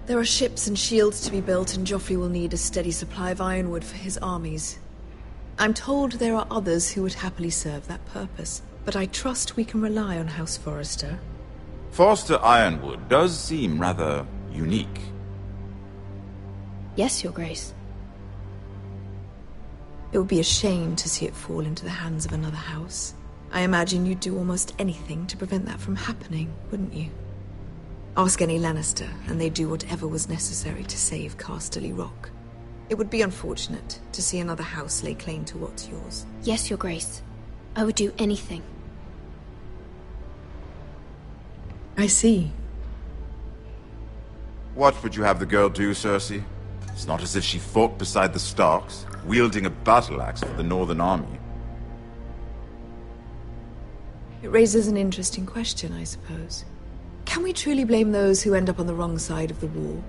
There are ships and shields to be built, and Joffrey will need a steady supply of ironwood for his armies. I'm told there are others who would happily serve that purpose, but I trust we can rely on House Forrester. Forster Ironwood does seem rather unique. Yes, Your Grace. It would be a shame to see it fall into the hands of another house. I imagine you'd do almost anything to prevent that from happening, wouldn't you? Ask any Lannister, and they'd do whatever was necessary to save Casterly Rock. It would be unfortunate to see another house lay claim to what's yours. Yes, Your Grace. I would do anything. I see. What would you have the girl do, Cersei? It's not as if she fought beside the Starks, wielding a battle axe for the Northern Army. It raises an interesting question, I suppose. Can we truly blame those who end up on the wrong side of the war?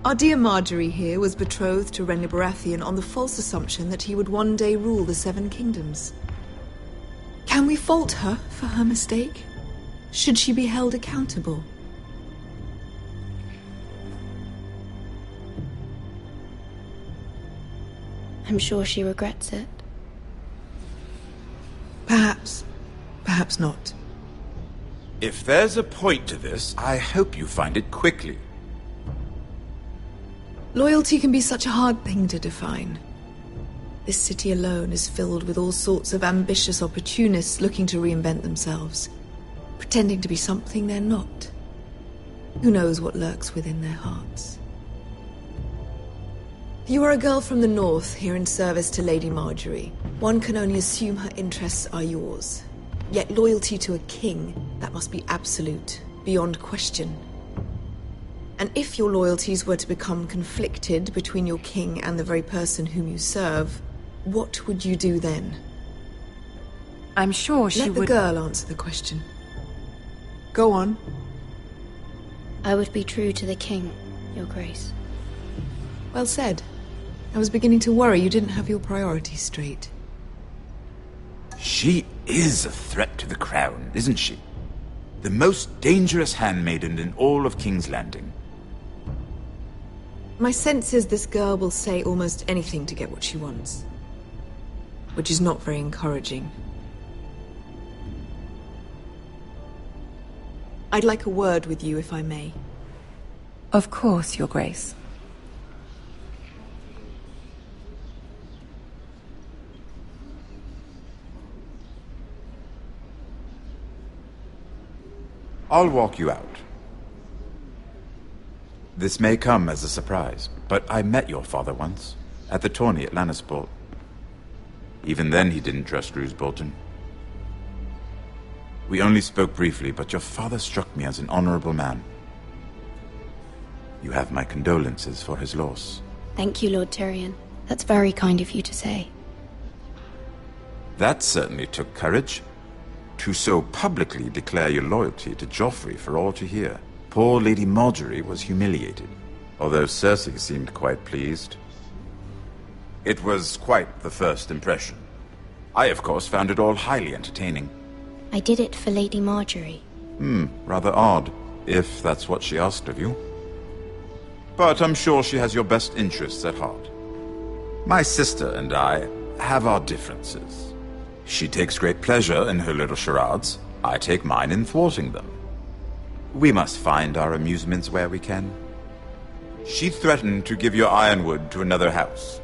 Our dear Marjorie here was betrothed to Renly Baratheon on the false assumption that he would one day rule the Seven Kingdoms. Can we fault her for her mistake? Should she be held accountable? I'm sure she regrets it. Perhaps. Perhaps not. If there's a point to this, I hope you find it quickly. Loyalty can be such a hard thing to define. This city alone is filled with all sorts of ambitious opportunists looking to reinvent themselves, pretending to be something they're not. Who knows what lurks within their hearts? You are a girl from the north, here in service to Lady Marjorie. One can only assume her interests are yours. Yet loyalty to a king, that must be absolute, beyond question. And if your loyalties were to become conflicted between your king and the very person whom you serve, what would you do then? I'm sure she would... Let the girl answer the question. Go on. I would be true to the king, Your Grace. Well said. I was beginning to worry you didn't have your priorities straight. She is a threat to the crown, isn't she? The most dangerous handmaiden in all of King's Landing. My sense is this girl will say almost anything to get what she wants. Which is not very encouraging. I'd like a word with you, if I may. Of course, Your Grace. I'll walk you out. This may come as a surprise, but I met your father once, at the tourney at Lannisport. Even then he didn't trust Roose Bolton. We only spoke briefly, but your father struck me as an honorable man. You have my condolences for his loss. Thank you, Lord Tyrion. That's very kind of you to say. That certainly took courage. To so publicly declare your loyalty to Joffrey for all to hear. Poor Lady Margaery was humiliated, although Cersei seemed quite pleased. It was quite the first impression. I, of course, found it all highly entertaining. I did it for Lady Margaery. Rather odd, if that's what she asked of you. But I'm sure she has your best interests at heart. My sister and I have our differences. She takes great pleasure in her little charades. I take mine in thwarting them. We must find our amusements where we can. She threatened to give your ironwood to another house.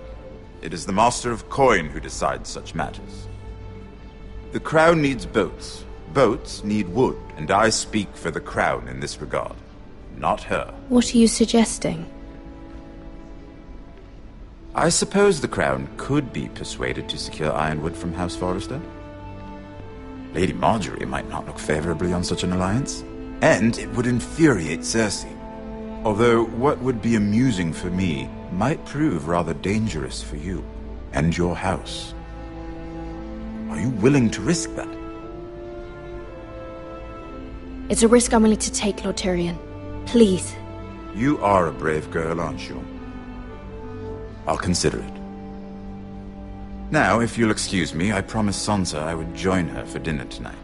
It is the Master of Coin who decides such matters. The crown needs boats. Boats need wood, and I speak for the crown in this regard, not her. What are you suggesting? I suppose the crown could be persuaded to secure ironwood from House Forrester. Lady Margaery might not look favorably on such an alliance, and it would infuriate Cersei. Although what would be amusing for me might prove rather dangerous for you and your house. Are you willing to risk that? It's a risk I'm willing to take, Lord Tyrion. Please. You are a brave girl, aren't you? I'll consider it. Now, if you'll excuse me, I promised Sansa I would join her for dinner tonight.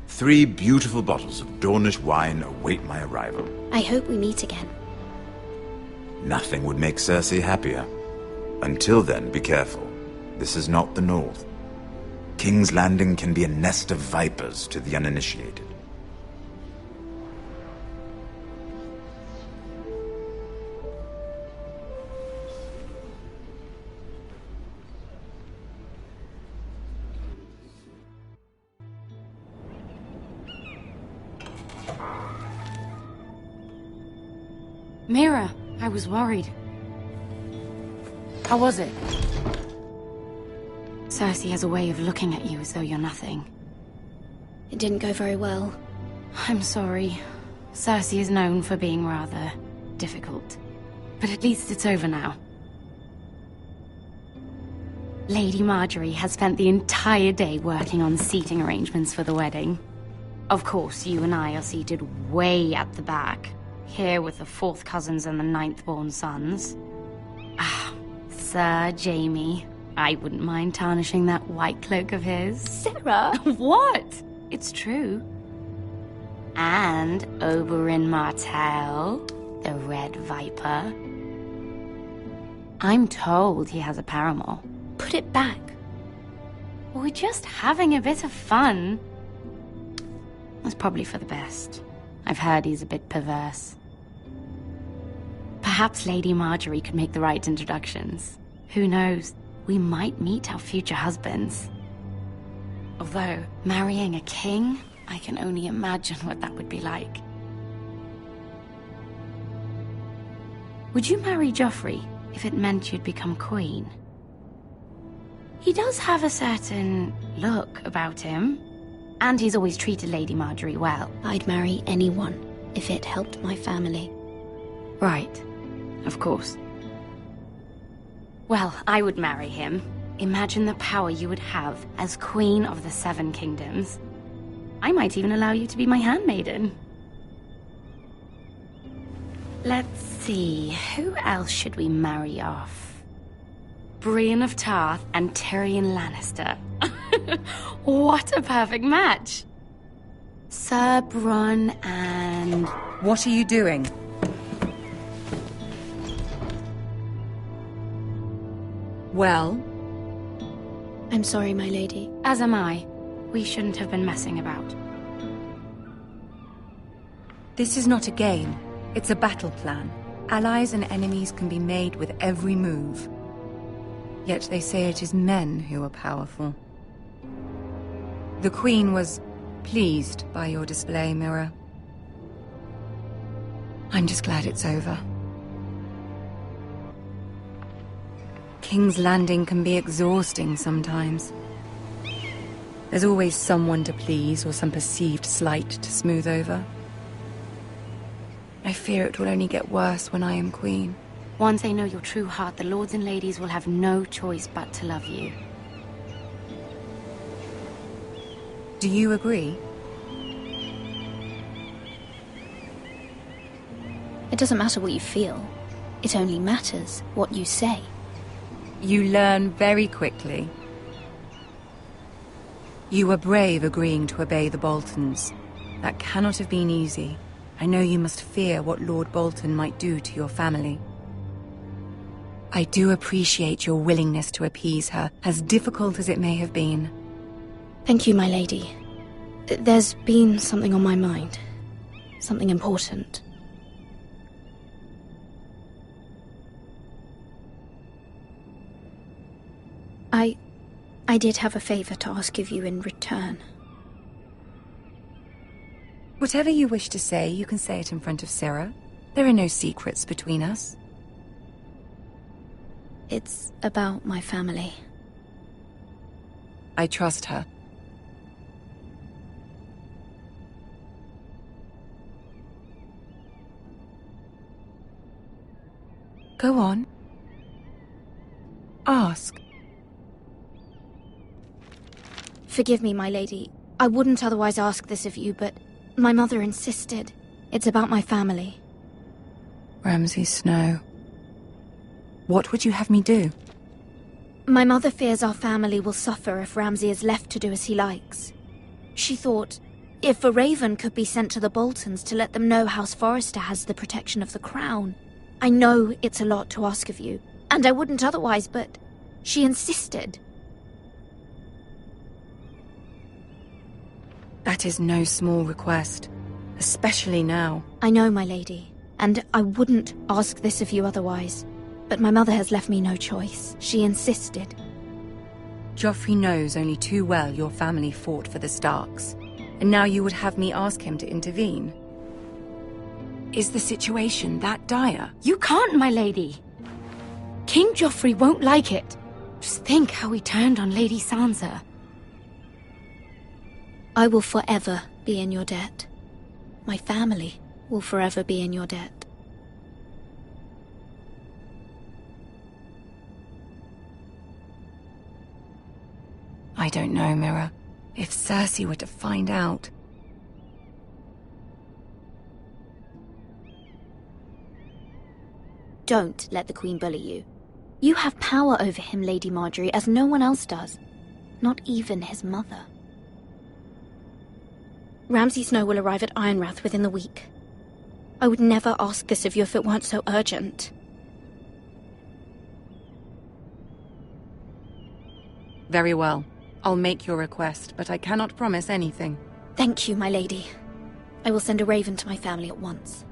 3 beautiful bottles of Dornish wine await my arrival. I hope we meet again. Nothing would make Cersei happier. Until then, be careful. This is not the North. King's Landing can be a nest of vipers to the uninitiated. Mira, I was worried. How was it? Cersei has a way of looking at you as though you're nothing. It didn't go very well. I'm sorry. Cersei is known for being rather difficult. But at least it's over now. Lady Margaery has spent the entire day working on seating arrangements for the wedding. Of course, you and I are seated way at the back. Here with the 4th cousins and the 9th-born sons. Ah, Sir Jaime. I wouldn't mind tarnishing that white cloak of his. Sarah! What? It's true. And Oberyn Martell, the Red Viper. I'm told he has a paramour. Put it back. We're just having a bit of fun. That's probably for the best. I've heard he's a bit perverse. Perhaps Lady Margaery could make the right introductions. Who knows? We might meet our future husbands. Although, marrying a king, I can only imagine what that would be like. Would you marry Joffrey if it meant you'd become queen? He does have a certain look about him. And he's always treated Lady Marjorie well. I'd marry anyone if it helped my family. Right. Of course. Well, I would marry him. Imagine the power you would have as Queen of the Seven Kingdoms. I might even allow you to be my handmaiden. Let's see, who else should we marry off? Brienne of Tarth and Tyrion Lannister. What a perfect match! Sir Bronn and... What are you doing? Well? I'm sorry, my lady. As am I. We shouldn't have been messing about. This is not a game. It's a battle plan. Allies and enemies can be made with every move. Yet they say it is men who are powerful. The Queen was pleased by your display, Mira. I'm just glad it's over. King's Landing can be exhausting sometimes. There's always someone to please or some perceived slight to smooth over. I fear it will only get worse when I am Queen. Once they know your true heart, the lords and ladies will have no choice but to love you. Do you agree? It doesn't matter what you feel. It only matters what you say. You learn very quickly. You were brave agreeing to obey the Boltons. That cannot have been easy. I know you must fear what Lord Bolton might do to your family. I do appreciate your willingness to appease her, as difficult as it may have been. Thank you, my lady. There's been something on my mind. Something important. I did have a favor to ask of you in return. Whatever you wish to say, you can say it in front of Sarah. There are no secrets between us. It's about my family. I trust her. Go on. Ask. Forgive me, my lady. I wouldn't otherwise ask this of you, but my mother insisted. It's about my family. Ramsay Snow. What would you have me do? My mother fears our family will suffer if Ramsay is left to do as he likes. She thought, if a raven could be sent to the Boltons to let them know House Forrester has the protection of the crown. I know it's a lot to ask of you, and I wouldn't otherwise, but she insisted. That is no small request, especially now. I know, my lady, and I wouldn't ask this of you otherwise. But my mother has left me no choice. She insisted. Joffrey knows only too well your family fought for the Starks, and now you would have me ask him to intervene. Is the situation that dire? You can't, my lady. King Joffrey won't like it. Just think how he turned on Lady Sansa. I will forever be in your debt. My family will forever be in your debt. I don't know, Mira. If Cersei were to find out... Don't let the Queen bully you. You have power over him, Lady Marjorie, as no one else does. Not even his mother. Ramsay Snow will arrive at Ironrath within the week. I would never ask this of you if it weren't so urgent. Very well. I'll make your request, but I cannot promise anything. Thank you, my lady. I will send a raven to my family at once.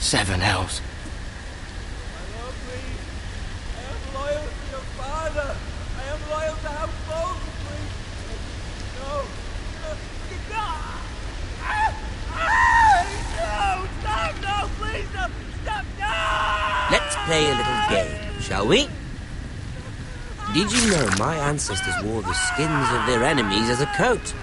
7 hells. Loyal to your father. I am loyal to House Bolton, No. No! Stop! No! Please! No! Stop! No! Let's play a little game, shall we? Did you know my ancestors wore the skins of their enemies as a coat?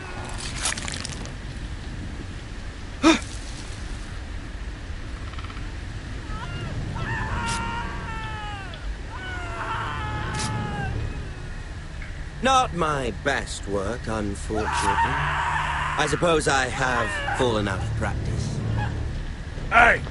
Not my best work, unfortunately. I suppose I have fallen out of practice. Hey!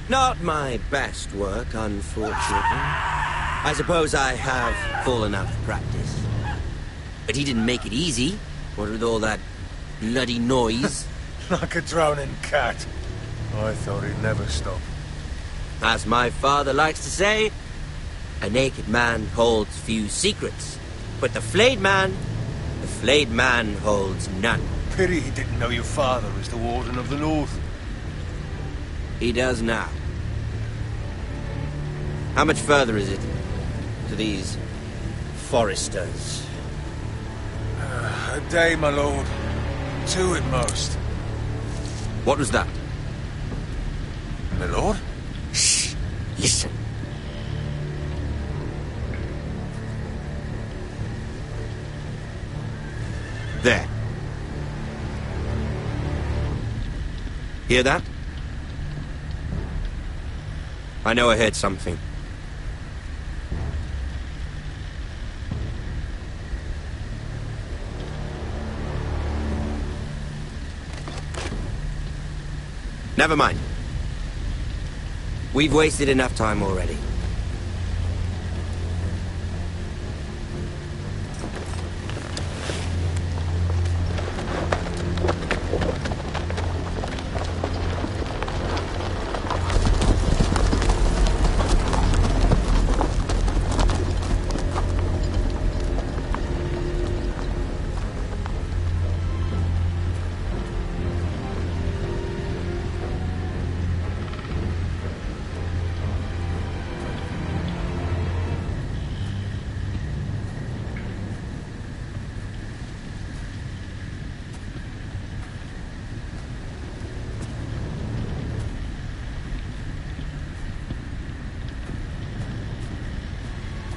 Not my best work, unfortunately. I suppose I have fallen out of practice. But he didn't make it easy, what with all that bloody noise. Like a drowning cat. I thought he'd never stop. As my father likes to say, a naked man holds few secrets. But the flayed man holds none. Pity he didn't know your father was the Warden of the North. He does now. How much further is it to these foresters? A day, my lord. 2 at most. What was that? My lord? Shh! Listen. There. Hear that? I know I heard something. Never mind. We've wasted enough time already.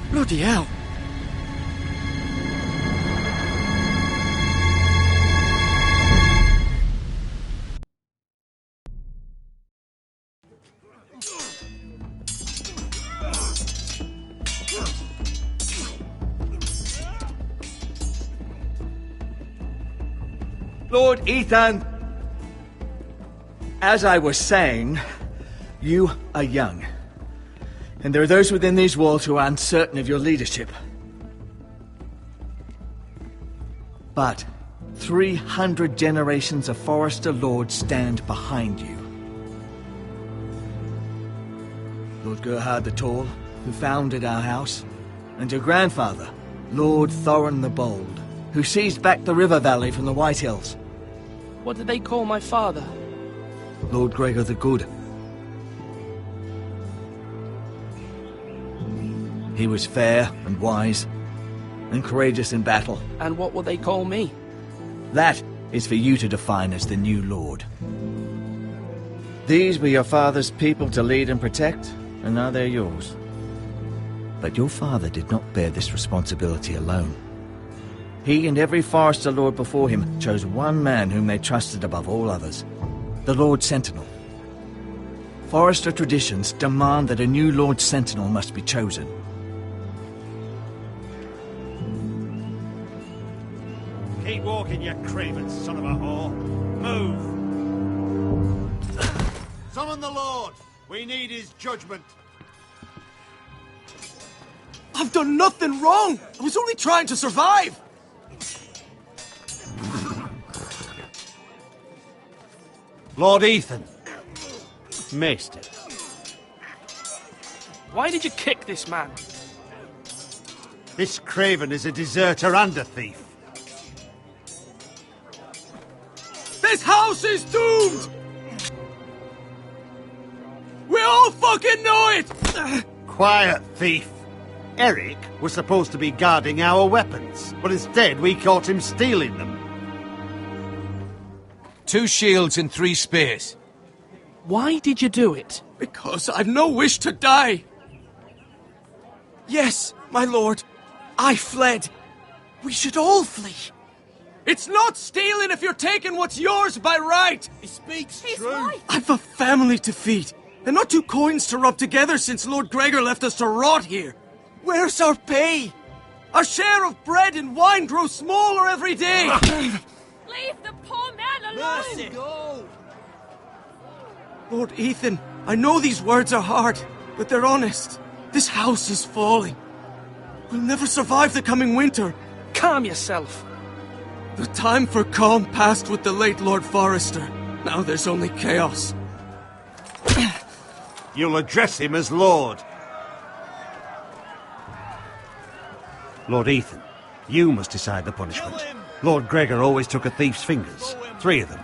Bloody hell! Lord Ethan! As I was saying, you are young. And there are those within these walls who are uncertain of your leadership. But 300 generations of Forester Lords stand behind you. Lord Gerhard the Tall, who founded our house, and your grandfather, Lord Thorin the Bold, who seized back the river valley from the White Hills. What did they call my father? Lord Gregor the Good. He was fair and wise, and courageous in battle. And what will they call me? That is for you to define as the new Lord. These were your father's people to lead and protect, and now they're yours. But your father did not bear this responsibility alone. He and every Forester Lord before him chose one man whom they trusted above all others, the Lord Sentinel. Forester traditions demand that a new Lord Sentinel must be chosen. Keep walking, you craven son of a whore. Move! Summon the Lord! We need his judgment. I've done nothing wrong! I was only trying to survive! Lord Ethan. Maester. Why did you kick this man? This craven is a deserter and a thief. This house is doomed! We all fucking know it! Quiet, thief. Eric was supposed to be guarding our weapons, but instead we caught him stealing them. 2 shields and 3 spears. Why did you do it? Because I've no wish to die. Yes, my lord. I fled. We should all flee. It's not stealing if you're taking what's yours by right. He speaks true. I've a family to feed, and not 2 coins to rub together since Lord Gregor left us to rot here. Where's our pay? Our share of bread and wine grows smaller every day. Leave the poor man alone! Mercy, go! Lord Ethan, I know these words are hard, but they're honest. This house is falling. We'll never survive the coming winter. Calm yourself. The time for calm passed with the late Lord Forrester. Now there's only chaos. You'll address him as Lord. Lord Ethan, you must decide the punishment. Lord Gregor always took a thief's fingers. 3 of them.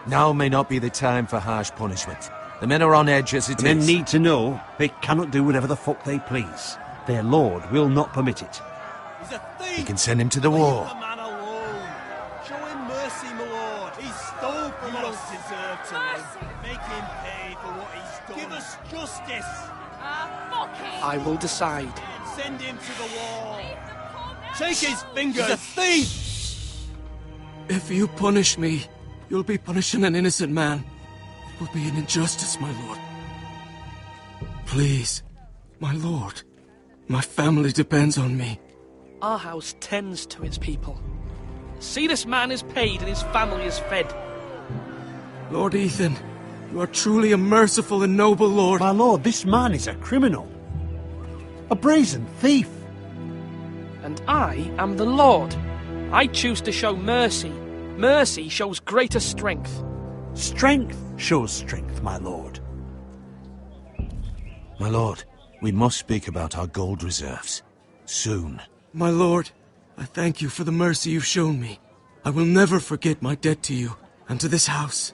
Now may not be the time for harsh punishment. The men are on edge as it is. Men need to know they cannot do whatever the fuck they please. Their lord will not permit it. He's a thief! You can send him to the war. Leave the man alone. Show him mercy, my lord. He stole from us. You don't deserve to live. Make him pay for what he's done. Give us justice. Fuck him! I will decide. Send him to the wall. Take his fingers. He's a thief! If you punish me, you'll be punishing an innocent man. It will be an injustice, my lord. Please, my lord. My family depends on me. Our house tends to its people. See, this man is paid and his family is fed. Lord Ethan, you are truly a merciful and noble lord. My lord, this man is a criminal. A brazen thief. And I am the Lord. I choose to show mercy. Mercy shows greater strength. Strength shows strength, my lord. My lord, we must speak about our gold reserves. Soon. My lord, I thank you for the mercy you've shown me. I will never forget my debt to you and to this house.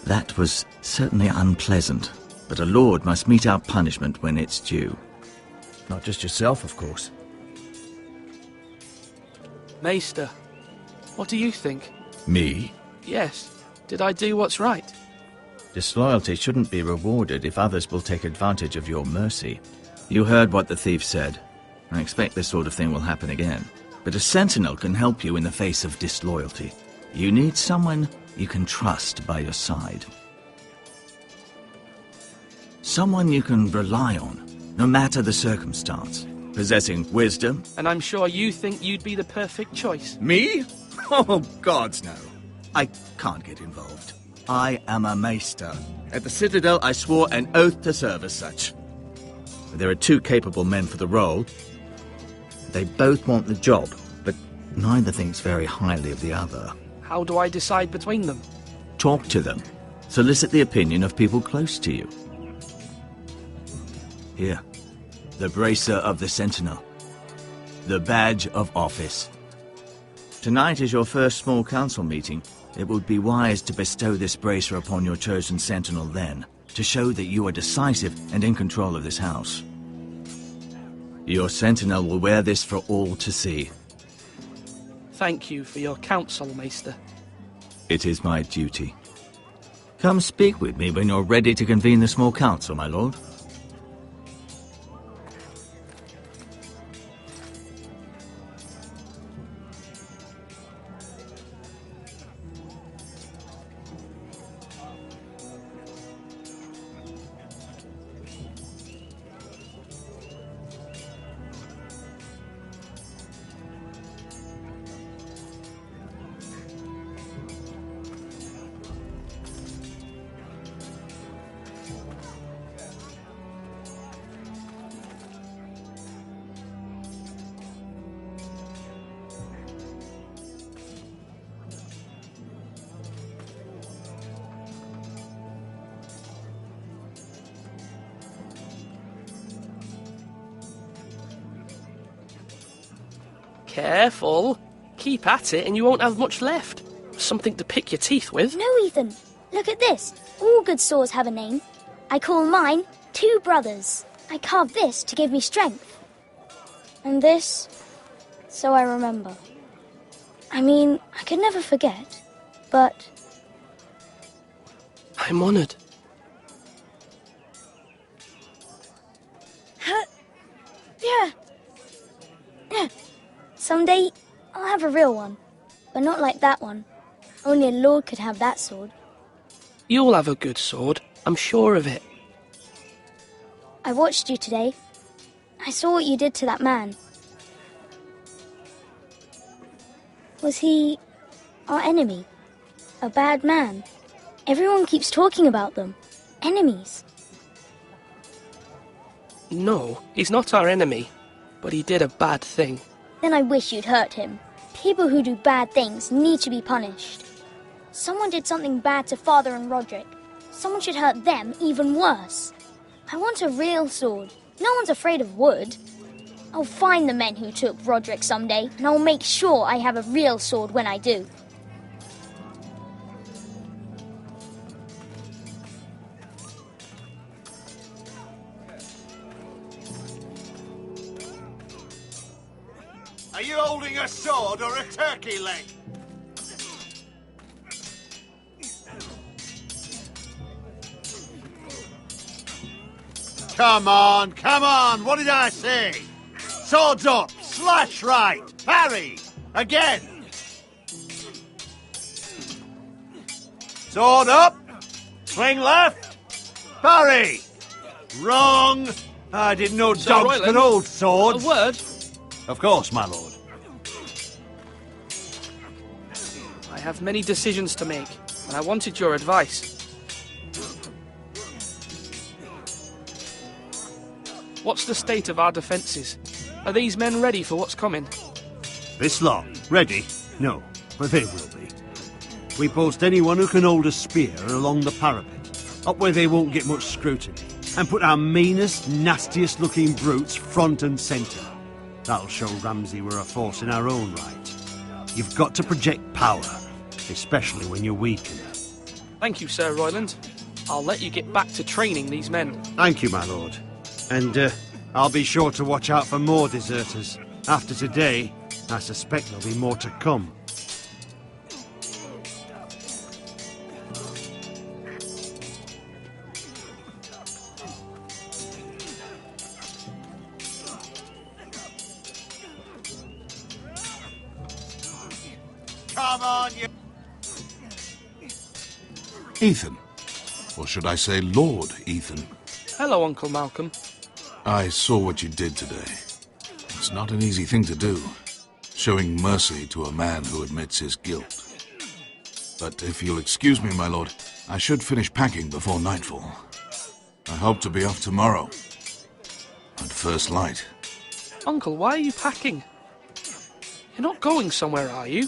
That was certainly unpleasant, but a lord must mete out punishment when it's due. Not just yourself, of course. Maester, what do you think? Me? Yes. Did I do what's right? Disloyalty shouldn't be rewarded if others will take advantage of your mercy. You heard what the thief said. I expect this sort of thing will happen again. But a sentinel can help you in the face of disloyalty. You need someone you can trust by your side. Someone you can rely on, no matter the circumstance. Possessing wisdom. And I'm sure you think you'd be the perfect choice. Me? Oh, gods no. I can't get involved. I am a maester. At the Citadel, I swore an oath to serve as such. There are 2 capable men for the role. They both want the job, but neither thinks very highly of the other. How do I decide between them? Talk to them. Solicit the opinion of people close to you. Here. The bracer of the Sentinel. The badge of office. Tonight is your first small council meeting. It would be wise to bestow this bracer upon your chosen Sentinel then, to show that you are decisive and in control of this house. Your Sentinel will wear this for all to see. Thank you for your counsel, Maester. It is my duty. Come speak with me when you're ready to convene the small council, my lord. Careful. Keep at it and you won't have much left. Something to pick your teeth with. No, Ethan. Look at this. All good swords have a name. I call mine Two Brothers. I carved this to give me strength. And this, so I remember. I mean, I could never forget, but... I'm honoured. Yeah. Someday, I'll have a real one. But not like that one. Only a lord could have that sword. You'll have a good sword. I'm sure of it. I watched you today. I saw what you did to that man. Was he our enemy? A bad man? Everyone keeps talking about them. Enemies. No, he's not our enemy. But he did a bad thing. Then I wish you'd hurt him. People who do bad things need to be punished. Someone did something bad to Father and Roderick. Someone should hurt them even worse. I want a real sword. No one's afraid of wood. I'll find the men who took Roderick someday, and I'll make sure I have a real sword when I do. Are you holding a sword or a turkey leg? Come on, what did I say? Swords up, slash right, parry, again. Sword up, swing left, parry. Wrong. I didn't know dogs could hold swords. A word? Of course, my lord. I have many decisions to make, and I wanted your advice. What's the state of our defences? Are these men ready for what's coming? This lot, ready? No, but they will be. We post anyone who can hold a spear along the parapet, up where they won't get much scrutiny, and put our meanest, nastiest looking brutes front and centre. That'll show Ramsay we're a force in our own right. You've got to project power, especially when you're weakened. Thank you, Sir Royland. I'll let you get back to training these men. Thank you, my lord. And I'll be sure to watch out for more deserters. After today, I suspect there'll be more to come. Come on, you... Ethan. Or should I say Lord Ethan? Hello, Uncle Malcolm. I saw what you did today. It's not an easy thing to do, showing mercy to a man who admits his guilt. But if you'll excuse me, my lord, I should finish packing before nightfall. I hope to be off tomorrow. At first light. Uncle, why are you packing? You're not going somewhere, are you?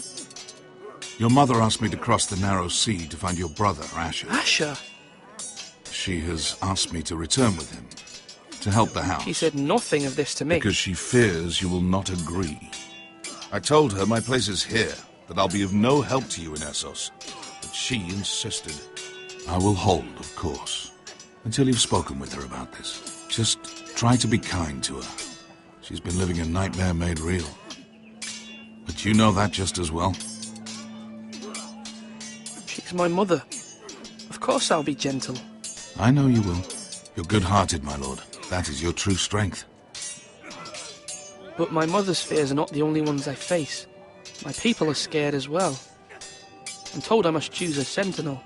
Your mother asked me to cross the narrow sea to find your brother, Asher. Asher? She has asked me to return with him, to help the house. He said nothing of this to me. Because she fears you will not agree. I told her my place is here, that I'll be of no help to you in Essos. But she insisted. I will hold, of course, until you've spoken with her about this. Just try to be kind to her. She's been living a nightmare made real. But you know that just as well. She's my mother. Of course I'll be gentle. I know you will. You're good-hearted, my lord. That is your true strength. But my mother's fears are not the only ones I face. My people are scared as well. I'm told I must choose a sentinel.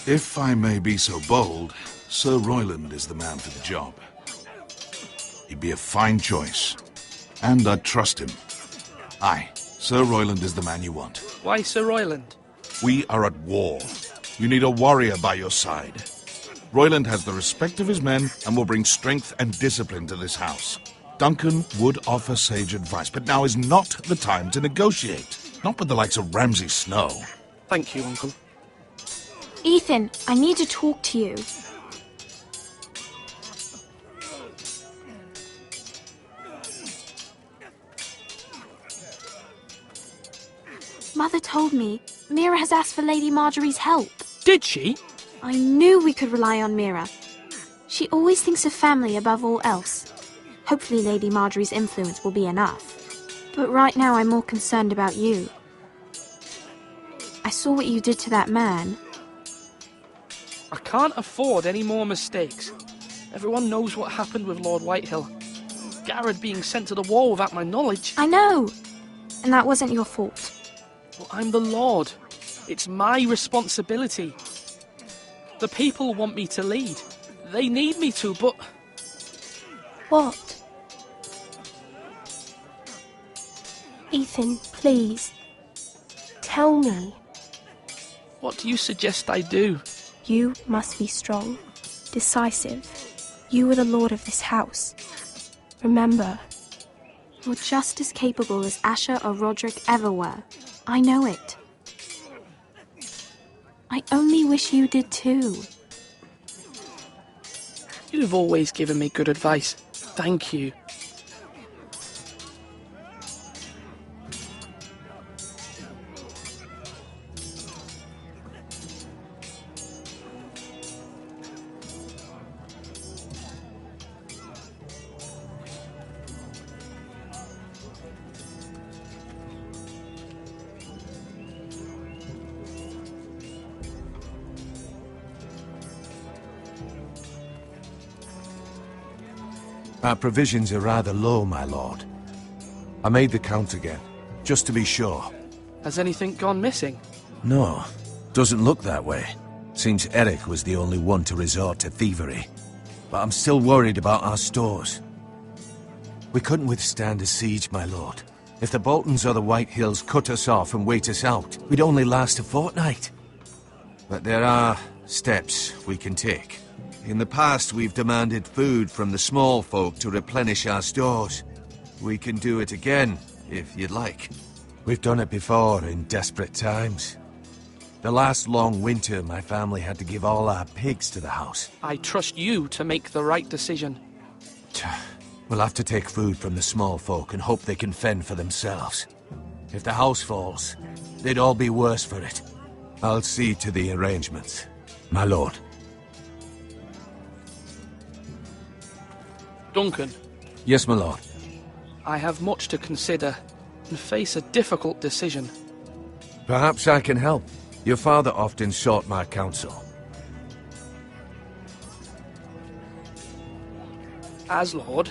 If I may be so bold, Sir Royland is the man for the job. He'd be a fine choice. And I'd trust him. Aye, Sir Royland is the man you want. Why Sir Royland? We are at war. You need a warrior by your side. Royland has the respect of his men and will bring strength and discipline to this house. Duncan would offer sage advice, but now is not the time to negotiate. Not with the likes of Ramsay Snow. Thank you, Uncle. Ethan, I need to talk to you. Mother told me Mira has asked for Lady Marjorie's help. Did she? I knew we could rely on Mira. She always thinks of family above all else. Hopefully Lady Marjorie's influence will be enough. But right now I'm more concerned about you. I saw what you did to that man. I can't afford any more mistakes. Everyone knows what happened with Lord Whitehill. Garrett being sent to the wall without my knowledge. I know! And that wasn't your fault. Well, I'm the Lord. It's my responsibility. The people want me to lead. They need me to, but... What? Ethan, please. Tell me. What do you suggest I do? You must be strong, decisive. You are the lord of this house. Remember, you're just as capable as Asher or Roderick ever were. I know it. I only wish you did too. You've always given me good advice. Thank you. Our provisions are rather low, my lord. I made the count again, just to be sure. Has anything gone missing? No, doesn't look that way. Seems Eric was the only one to resort to thievery. But I'm still worried about our stores. We couldn't withstand a siege, my lord. If the Boltons or the Whitehills cut us off and wait us out, we'd only last a fortnight. But there are steps we can take. In the past, we've demanded food from the small folk to replenish our stores. We can do it again, if you'd like. We've done it before in desperate times. The last long winter, my family had to give all our pigs to the house. I trust you to make the right decision. We'll have to take food from the small folk and hope they can fend for themselves. If the house falls, they'd all be worse for it. I'll see to the arrangements, my lord. Duncan. Yes, my lord. I have much to consider and face a difficult decision. Perhaps I can help. Your father often sought my counsel. As Lord,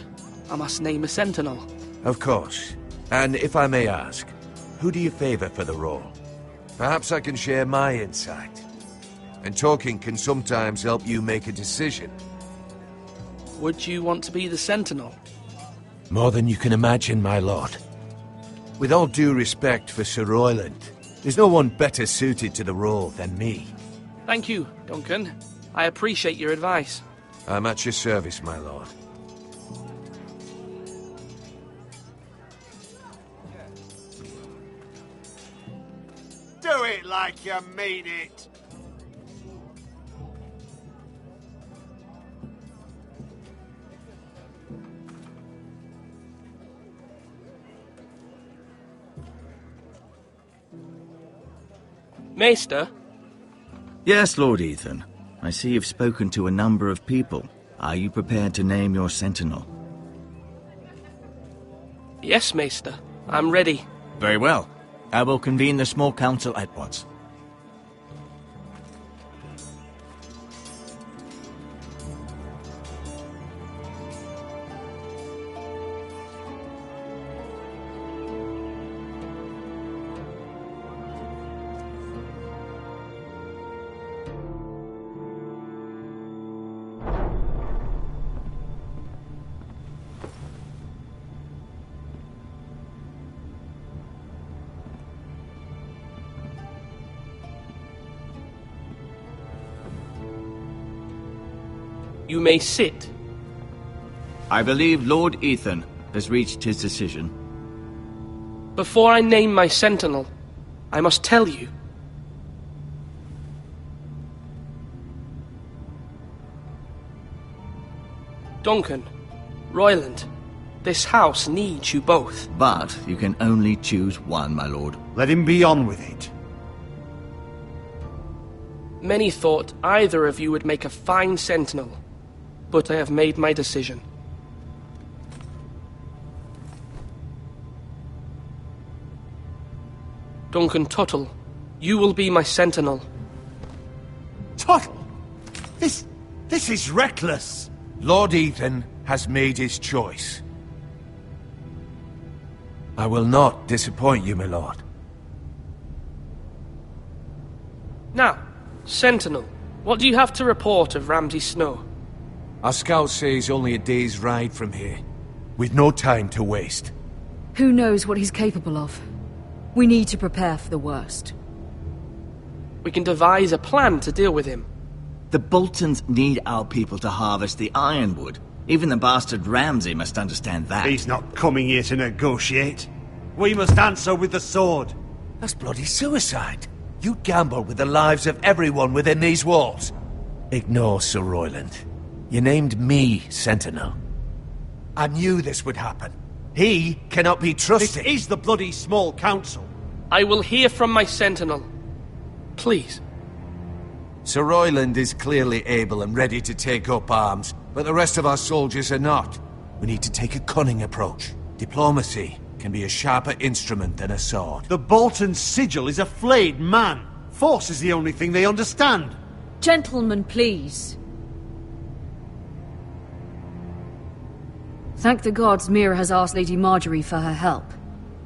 I must name a sentinel. Of course. And if I may ask, who do you favor for the role? Perhaps I can share my insight. And talking can sometimes help you make a decision. Would you want to be the sentinel? More than you can imagine, my lord. With all due respect for Sir Royland, there's no one better suited to the role than me. Thank you, Duncan. I appreciate your advice. I'm at your service, my lord. Do it like you mean it. Maester? Yes, Lord Ethan. I see you've spoken to a number of people. Are you prepared to name your sentinel? Yes, Maester. I'm ready. Very well. I will convene the small council at once. You may sit. I believe Lord Ethan has reached his decision. Before I name my sentinel, I must tell you. Duncan, Royland, This house needs you both. But you can only choose one, my lord. Let him be on with it. Many thought either of you would make a fine sentinel, but I have made my decision. Duncan Tuttle, you will be my sentinel. Tuttle? This is reckless. Lord Ethan has made his choice. I will not disappoint you, my lord. Now, Sentinel, what do you have to report of Ramsay Snow? Our scouts say he's only a day's ride from here, with no time to waste. Who knows what he's capable of? We need to prepare for the worst. We can devise a plan to deal with him. The Boltons need our people to harvest the ironwood. Even the bastard Ramsay must understand that. He's not coming here to negotiate. We must answer with the sword. That's bloody suicide. You gamble with the lives of everyone within these walls. Ignore Sir Royland. You named me Sentinel. I knew this would happen. He cannot be trusted. This is the bloody small council. I will hear from my Sentinel. Please. Sir Royland is clearly able and ready to take up arms, but the rest of our soldiers are not. We need to take a cunning approach. Diplomacy can be a sharper instrument than a sword. The Bolton sigil is a flayed man. Force is the only thing they understand. Gentlemen, please. Thank the gods Mira has asked Lady Marjorie for her help.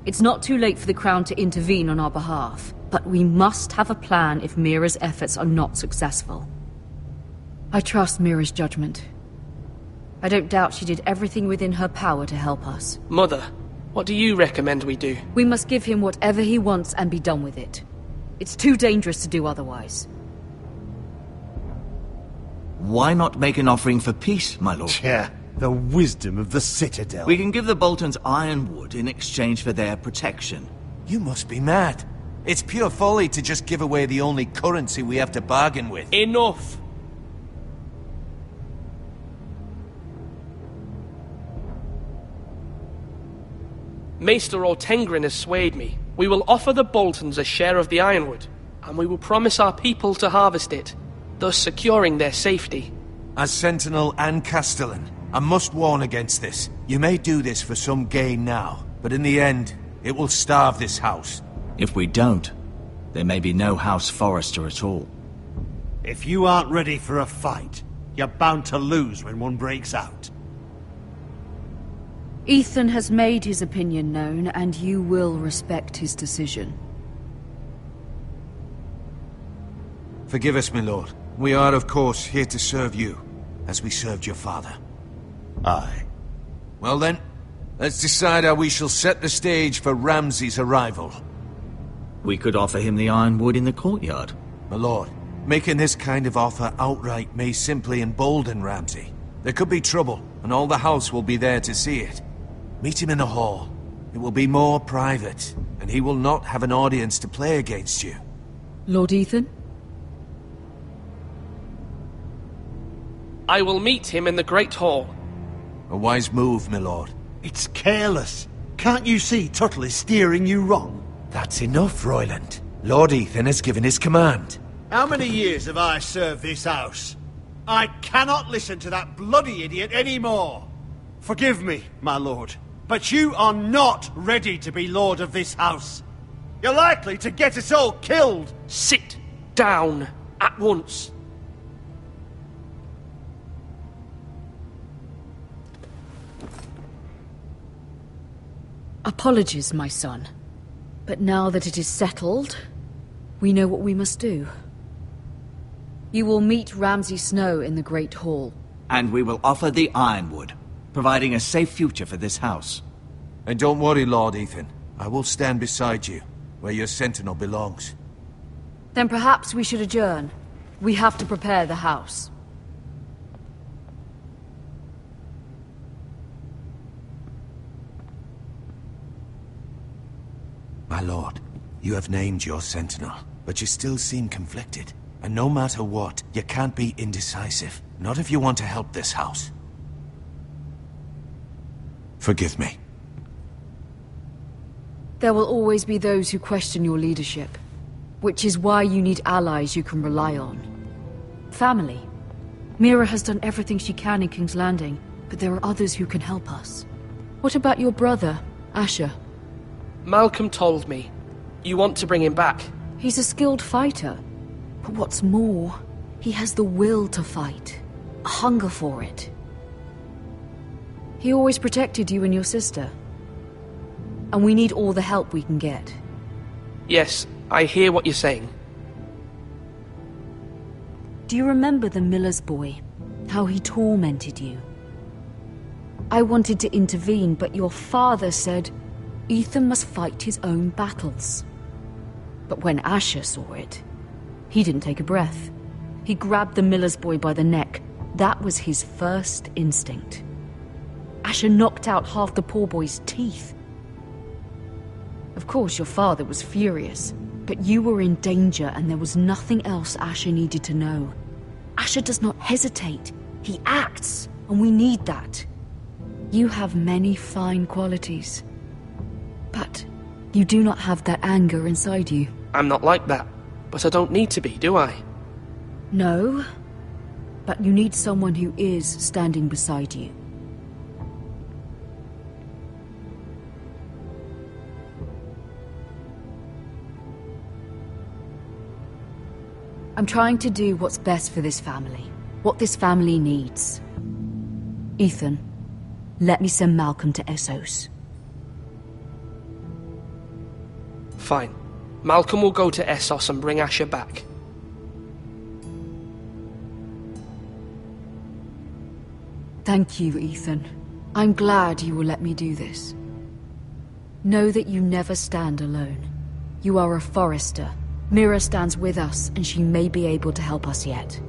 It's not too late for the Crown to intervene on our behalf, but we must have a plan if Mira's efforts are not successful. I trust Mira's judgment. I don't doubt she did everything within her power to help us. Mother, what do you recommend we do? We must give him whatever he wants and be done with it. It's too dangerous to do otherwise. Why not make an offering for peace, my lord? Yeah, the wisdom of the Citadel. We can give the Boltons ironwood in exchange for their protection. You must be mad. It's pure folly to just give away the only currency we have to bargain with. Enough! Maester Ortengrin has swayed me. We will offer the Boltons a share of the ironwood, and we will promise our people to harvest it, thus securing their safety. As Sentinel and Castellan, I must warn against this. You may do this for some gain now, but in the end, it will starve this house. If we don't, there may be no House Forrester at all. If you aren't ready for a fight, you're bound to lose when one breaks out. Ethan has made his opinion known, and you will respect his decision. Forgive us, my lord. We are, of course, here to serve you, as we served your father. Aye. Well then, let's decide how we shall set the stage for Ramsay's arrival. We could offer him the ironwood in the courtyard. My lord, making this kind of offer outright may simply embolden Ramsay. There could be trouble, and all the house will be there to see it. Meet him in the hall. It will be more private, and he will not have an audience to play against you. Lord Ethan? I will meet him in the Great Hall. A wise move, my lord. It's careless. Can't you see Tuttle is steering you wrong? That's enough, Royland. Lord Ethan has given his command. How many years have I served this house? I cannot listen to that bloody idiot anymore. Forgive me, my lord, but you are not ready to be lord of this house. You're likely to get us all killed. Sit down at once. Apologies, my son. But now that it is settled, we know what we must do. You will meet Ramsay Snow in the Great Hall. And we will offer the ironwood, providing a safe future for this house. And don't worry, Lord Ethan. I will stand beside you, where your sentinel belongs. Then perhaps we should adjourn. We have to prepare the house. My lord, you have named your sentinel, but you still seem conflicted. And no matter what, you can't be indecisive. Not if you want to help this house. Forgive me. There will always be those who question your leadership, which is why you need allies you can rely on. Family. Mira has done everything she can in King's Landing, but there are others who can help us. What about your brother, Asher? Malcolm told me. You want to bring him back? He's a skilled fighter. But what's more, he has the will to fight. A hunger for it. He always protected you and your sister. And we need all the help we can get. Yes, I hear what you're saying. Do you remember the miller's boy? How he tormented you? I wanted to intervene, but your father said Ethan must fight his own battles. But when Asher saw it, he didn't take a breath. He grabbed the miller's boy by the neck. That was his first instinct. Asher knocked out half the poor boy's teeth. Of course, your father was furious, but you were in danger and there was nothing else Asher needed to know. Asher does not hesitate. He acts, and we need that. You have many fine qualities. But you do not have that anger inside you. I'm not like that, but I don't need to be, do I? No, but you need someone who is standing beside you. I'm trying to do what's best for this family, what this family needs. Ethan, let me send Malcolm to Essos. Fine. Malcolm will go to Essos and bring Asher back. Thank you, Ethan. I'm glad you will let me do this. Know that you never stand alone. You are a Forrester. Mira stands with us, and she may be able to help us yet.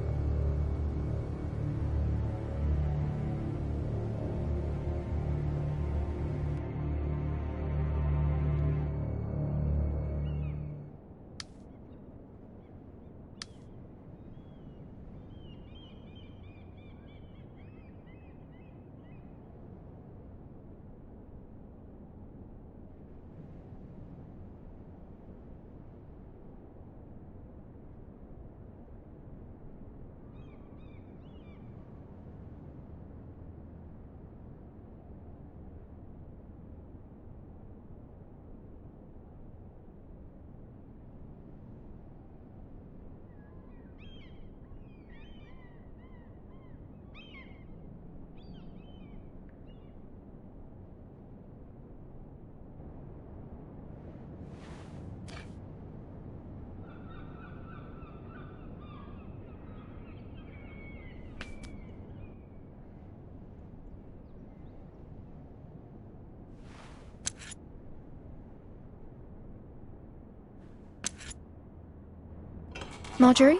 Marjorie?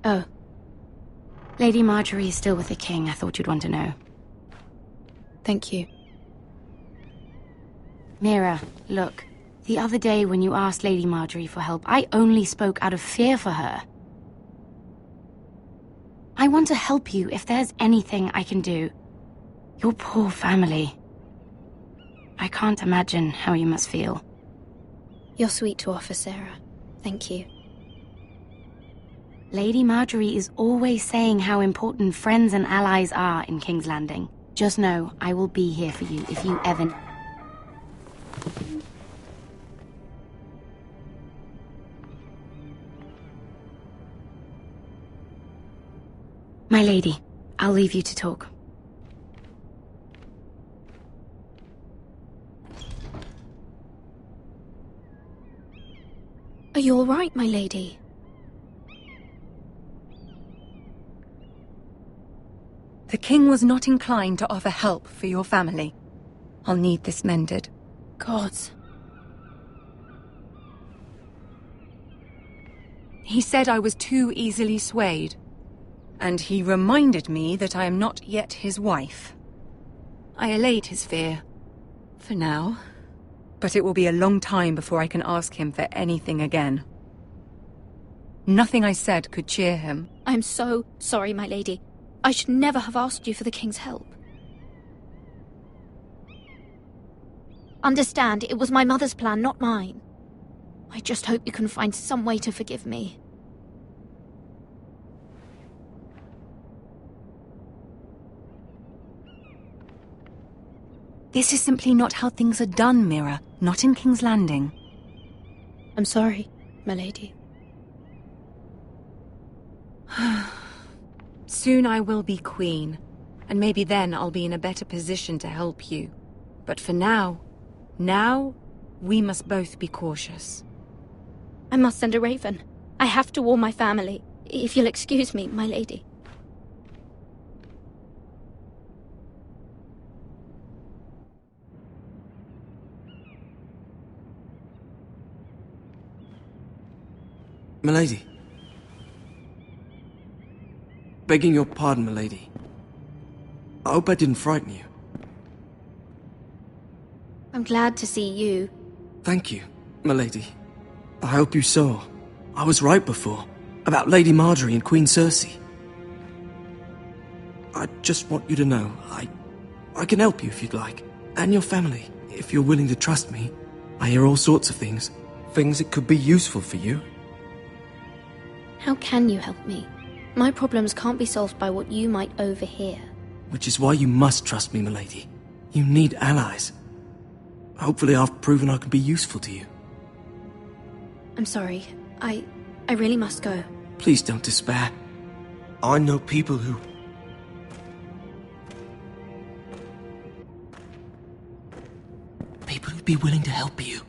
Oh. Lady Marjorie is still with the king. I thought you'd want to know. Thank you. Mira, look. The other day when you asked Lady Marjorie for help, I only spoke out of fear for her. I want to help you if there's anything I can do. Your poor family. I can't imagine how you must feel. You're sweet to offer, Sarah. Thank you. Lady Marjorie is always saying how important friends and allies are in King's Landing. Just know, I will be here for you if you ever... My lady, I'll leave you to talk. Are you all right, my lady? The king was not inclined to offer help for your family. I'll need this mended. Gods. He said I was too easily swayed. And he reminded me that I am not yet his wife. I allayed his fear. For now. But it will be a long time before I can ask him for anything again. Nothing I said could cheer him. I'm so sorry, my lady. I should never have asked you for the king's help. Understand, it was my mother's plan, not mine. I just hope you can find some way to forgive me. This is simply not how things are done, Mira. Not in King's Landing. I'm sorry, my lady. Soon I will be queen, and maybe then I'll be in a better position to help you. But for now, we must both be cautious. I must send a raven. I have to warn my family. If you'll excuse me, my lady. Milady. Begging your pardon, milady. I hope I didn't frighten you. I'm glad to see you. Thank you, milady. I hope you saw. I was right before. About Lady Marjorie and Queen Cersei. I just want you to know, I can help you if you'd like. And your family, if you're willing to trust me. I hear all sorts of things. Things that could be useful for you. How can you help me? My problems can't be solved by what you might overhear. Which is why you must trust me, milady. You need allies. Hopefully I've proven I can be useful to you. I'm sorry. I really must go. Please don't despair. I know people who... People who'd be willing to help you.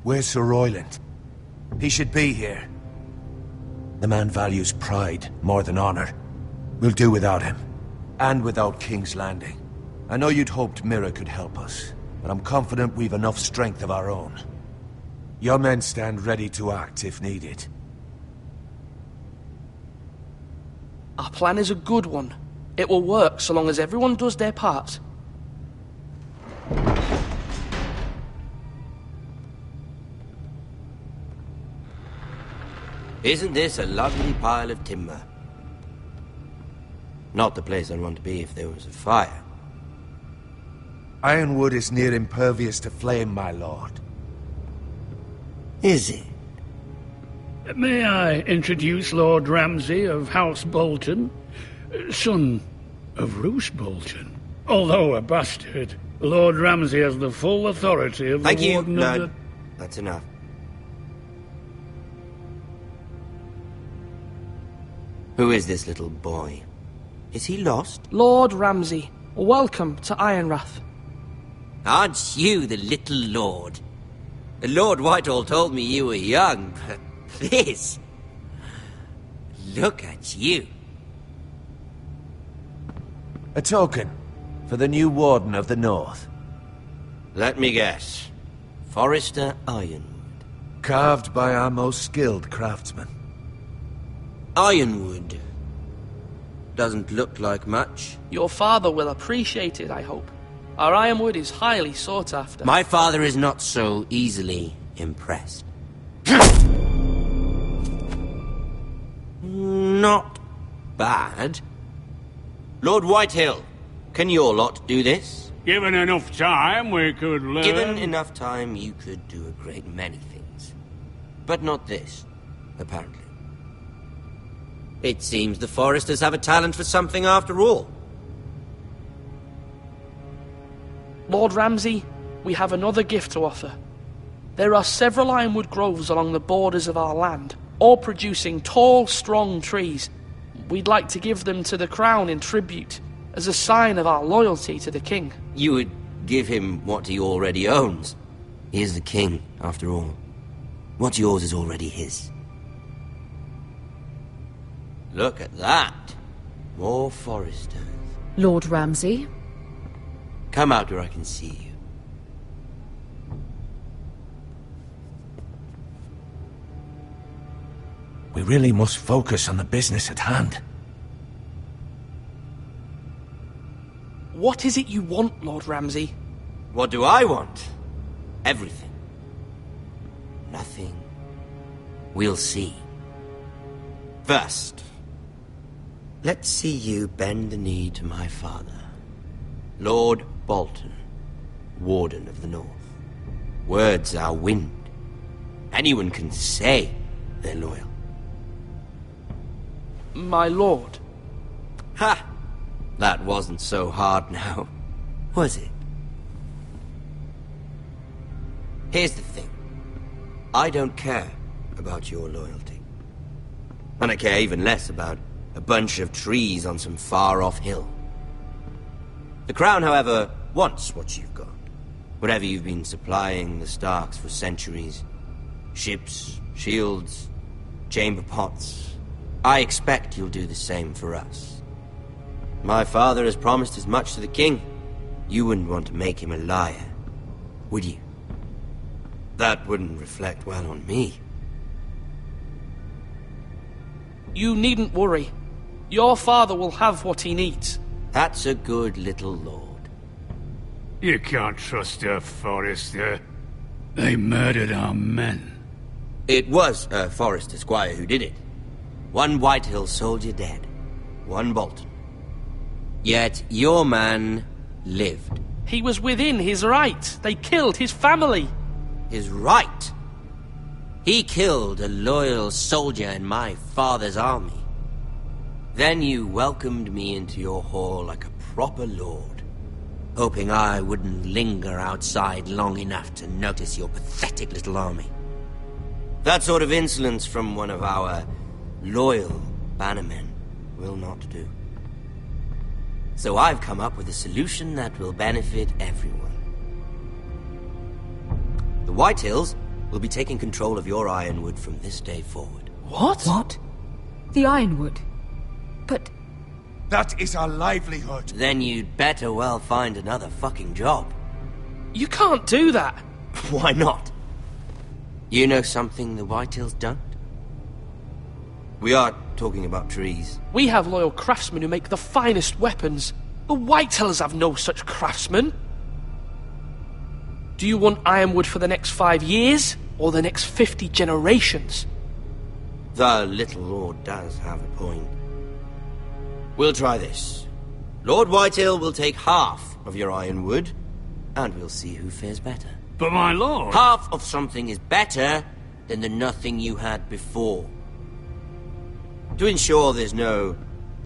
Where's Sir Royland? He should be here. The man values pride more than honor. We'll do without him. And without King's Landing. I know you'd hoped Mira could help us, but I'm confident we've enough strength of our own. Your men stand ready to act if needed. Our plan is a good one. It will work so long as everyone does their part. Isn't this a lovely pile of timber? Not the place I'd want to be if there was a fire. Ironwood is near impervious to flame, my lord. Is it? May I introduce Lord Ramsay of House Bolton, son of Roose Bolton. Although a bastard, Lord Ramsay has the full authority of Thank the you. Warden No, of the... that's enough. Who is this little boy? Is he lost? Lord Ramsay, welcome to Ironrath. Aren't you the little lord? Lord Whitehall told me you were young, but this... Look at you. A token for the new Warden of the North. Let me guess. Forrester Ironwood. Carved by our most skilled craftsmen. Ironwood. Doesn't look like much. Your father will appreciate it, I hope. Our ironwood is highly sought after. My father is not so easily impressed. Not bad. Lord Whitehill, can your lot do this? Given enough time, we could learn... Given enough time, you could do a great many things. But not this, apparently. It seems the Foresters have a talent for something after all. Lord Ramsay, we have another gift to offer. There are several ironwood groves along the borders of our land, all producing tall, strong trees. We'd like to give them to the Crown in tribute, as a sign of our loyalty to the King. You would give him what he already owns. He is the King, after all. What's yours is already his. Look at that. More Foresters. Lord Ramsay? Come out where I can see you. We really must focus on the business at hand. What is it you want, Lord Ramsay? What do I want? Everything. Nothing. We'll see. First, let's see you bend the knee to my father, Lord Bolton, Warden of the North. Words are wind. Anyone can say they're loyal. My lord. Ha! That wasn't so hard now, was it? Here's the thing. I don't care about your loyalty. And I care even less about a bunch of trees on some far-off hill. The Crown, however, wants what you've got. Whatever you've been supplying the Starks for centuries. Ships, shields, chamber pots. I expect you'll do the same for us. My father has promised as much to the king. You wouldn't want to make him a liar, would you? That wouldn't reflect well on me. You needn't worry. Your father will have what he needs. That's a good little lord. You can't trust her, Forrester. They murdered our men. It was a Forrester squire who did it. One Whitehill soldier dead. One Bolton. Yet your man lived. He was within his right. They killed his family. His right? He killed a loyal soldier in my father's army. Then you welcomed me into your hall like a proper lord, hoping I wouldn't linger outside long enough to notice your pathetic little army. That sort of insolence from one of our loyal bannermen will not do. So I've come up with a solution that will benefit everyone. The Whitehills will be taking control of your Ironwood from this day forward. What? What? The Ironwood? But... That is our livelihood. Then you'd better well find another fucking job. You can't do that. Why not? You know something the Whitehills don't? We are talking about trees. We have loyal craftsmen who make the finest weapons. The Whitehills have no such craftsmen. Do you want ironwood for the next 5 years, or the next 50 generations? The little lord does have a point. We'll try this. Lord Whitehill will take half of your ironwood, and we'll see who fares better. But my lord... Half of something is better than the nothing you had before. To ensure there's no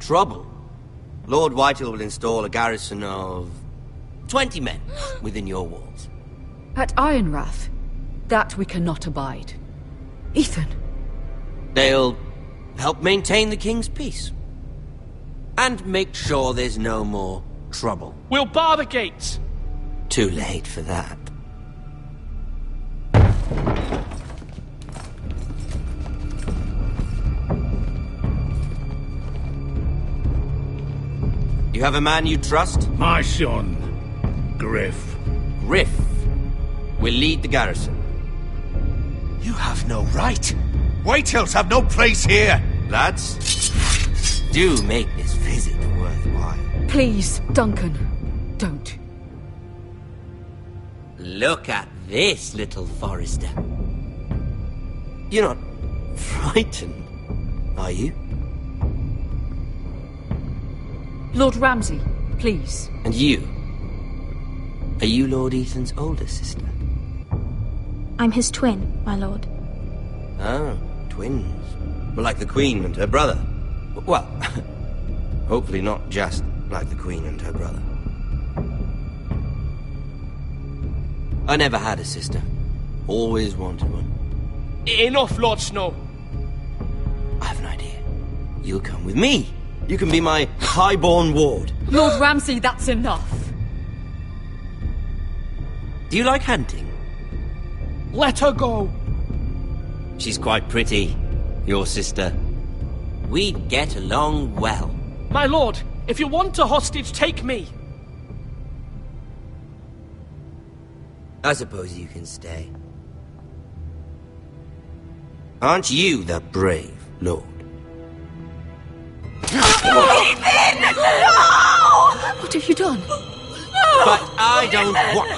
trouble, Lord Whitehill will install a garrison of 20 men within your walls. At Ironrath? That we cannot abide. Ethan! They'll help maintain the king's peace. And make sure there's no more trouble. We'll bar the gates! Too late for that. You have a man you trust? My son, Griff. Griff will lead the garrison. You have no right. Whitehills have no place here. Lads, do make this visit worthwhile. Please, Duncan, don't. Look at this, little Forrester. You're not frightened, are you? Lord Ramsay, please. And you? Are you Lord Ethan's older sister? I'm his twin, my lord. Oh, twins. Well, like the Queen and her brother. Well, hopefully not just like the Queen and her brother. I never had a sister. Always wanted one. Enough, Lord Snow. I have an idea. You'll come with me. You can be my highborn ward. Lord Ramsay, that's enough. Do you like hunting? Let her go. She's quite pretty, your sister. We'd get along well. My lord, If you want a hostage, take me. I suppose you can stay. Aren't you the brave lord? Ethan! No! What have you done? But I don't want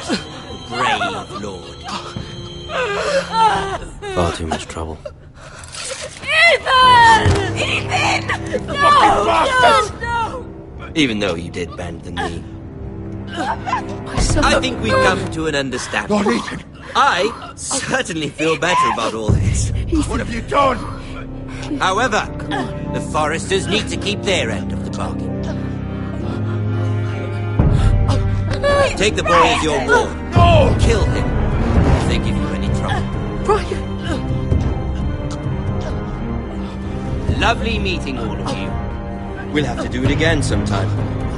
brave lord. Far too much trouble. Ethan! Ethan! No! Even though you did bend the knee. I think we've come to an understanding. Lord Ethan! I certainly feel better about all this. What have you done? However, the Foresters need to keep their end of the bargain. Take the boy as your ward. No! Kill him if they give you any trouble. Brian! Lovely meeting all of you. We'll have to do it again sometime.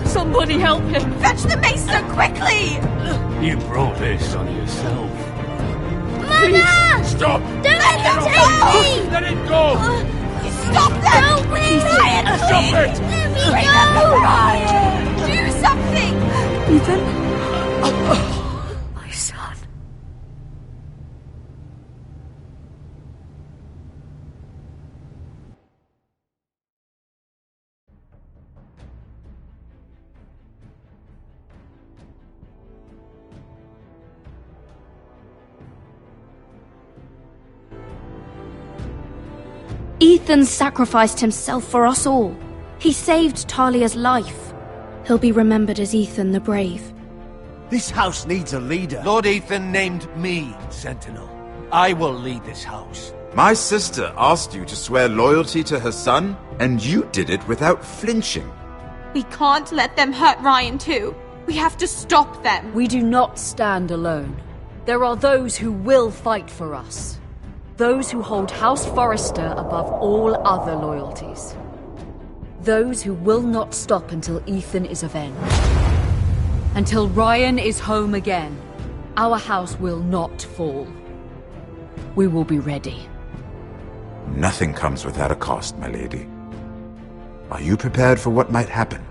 Somebody help him! Fetch the maester quickly! You brought this on yourself. Mama! Stop! Don't let him take me! Let it go! Stop them! Help me! Ryan, Stop it! Let me Bring go! them to Ryan! Do something! Ethan? My son. Ethan sacrificed himself for us all. He saved Talia's life. He'll be remembered as Ethan the Brave. This house needs a leader. Lord Ethan named me Sentinel. I will lead this house. My sister asked you to swear loyalty to her son, and you did it without flinching. We can't let them hurt Ryan too. We have to stop them. We do not stand alone. There are those who will fight for us. Those who hold House Forrester above all other loyalties. Those who will not stop until Ethan is avenged. Until Ryan is home again, our house will not fall. We will be ready. Nothing comes without a cost, my lady. Are you prepared for what might happen?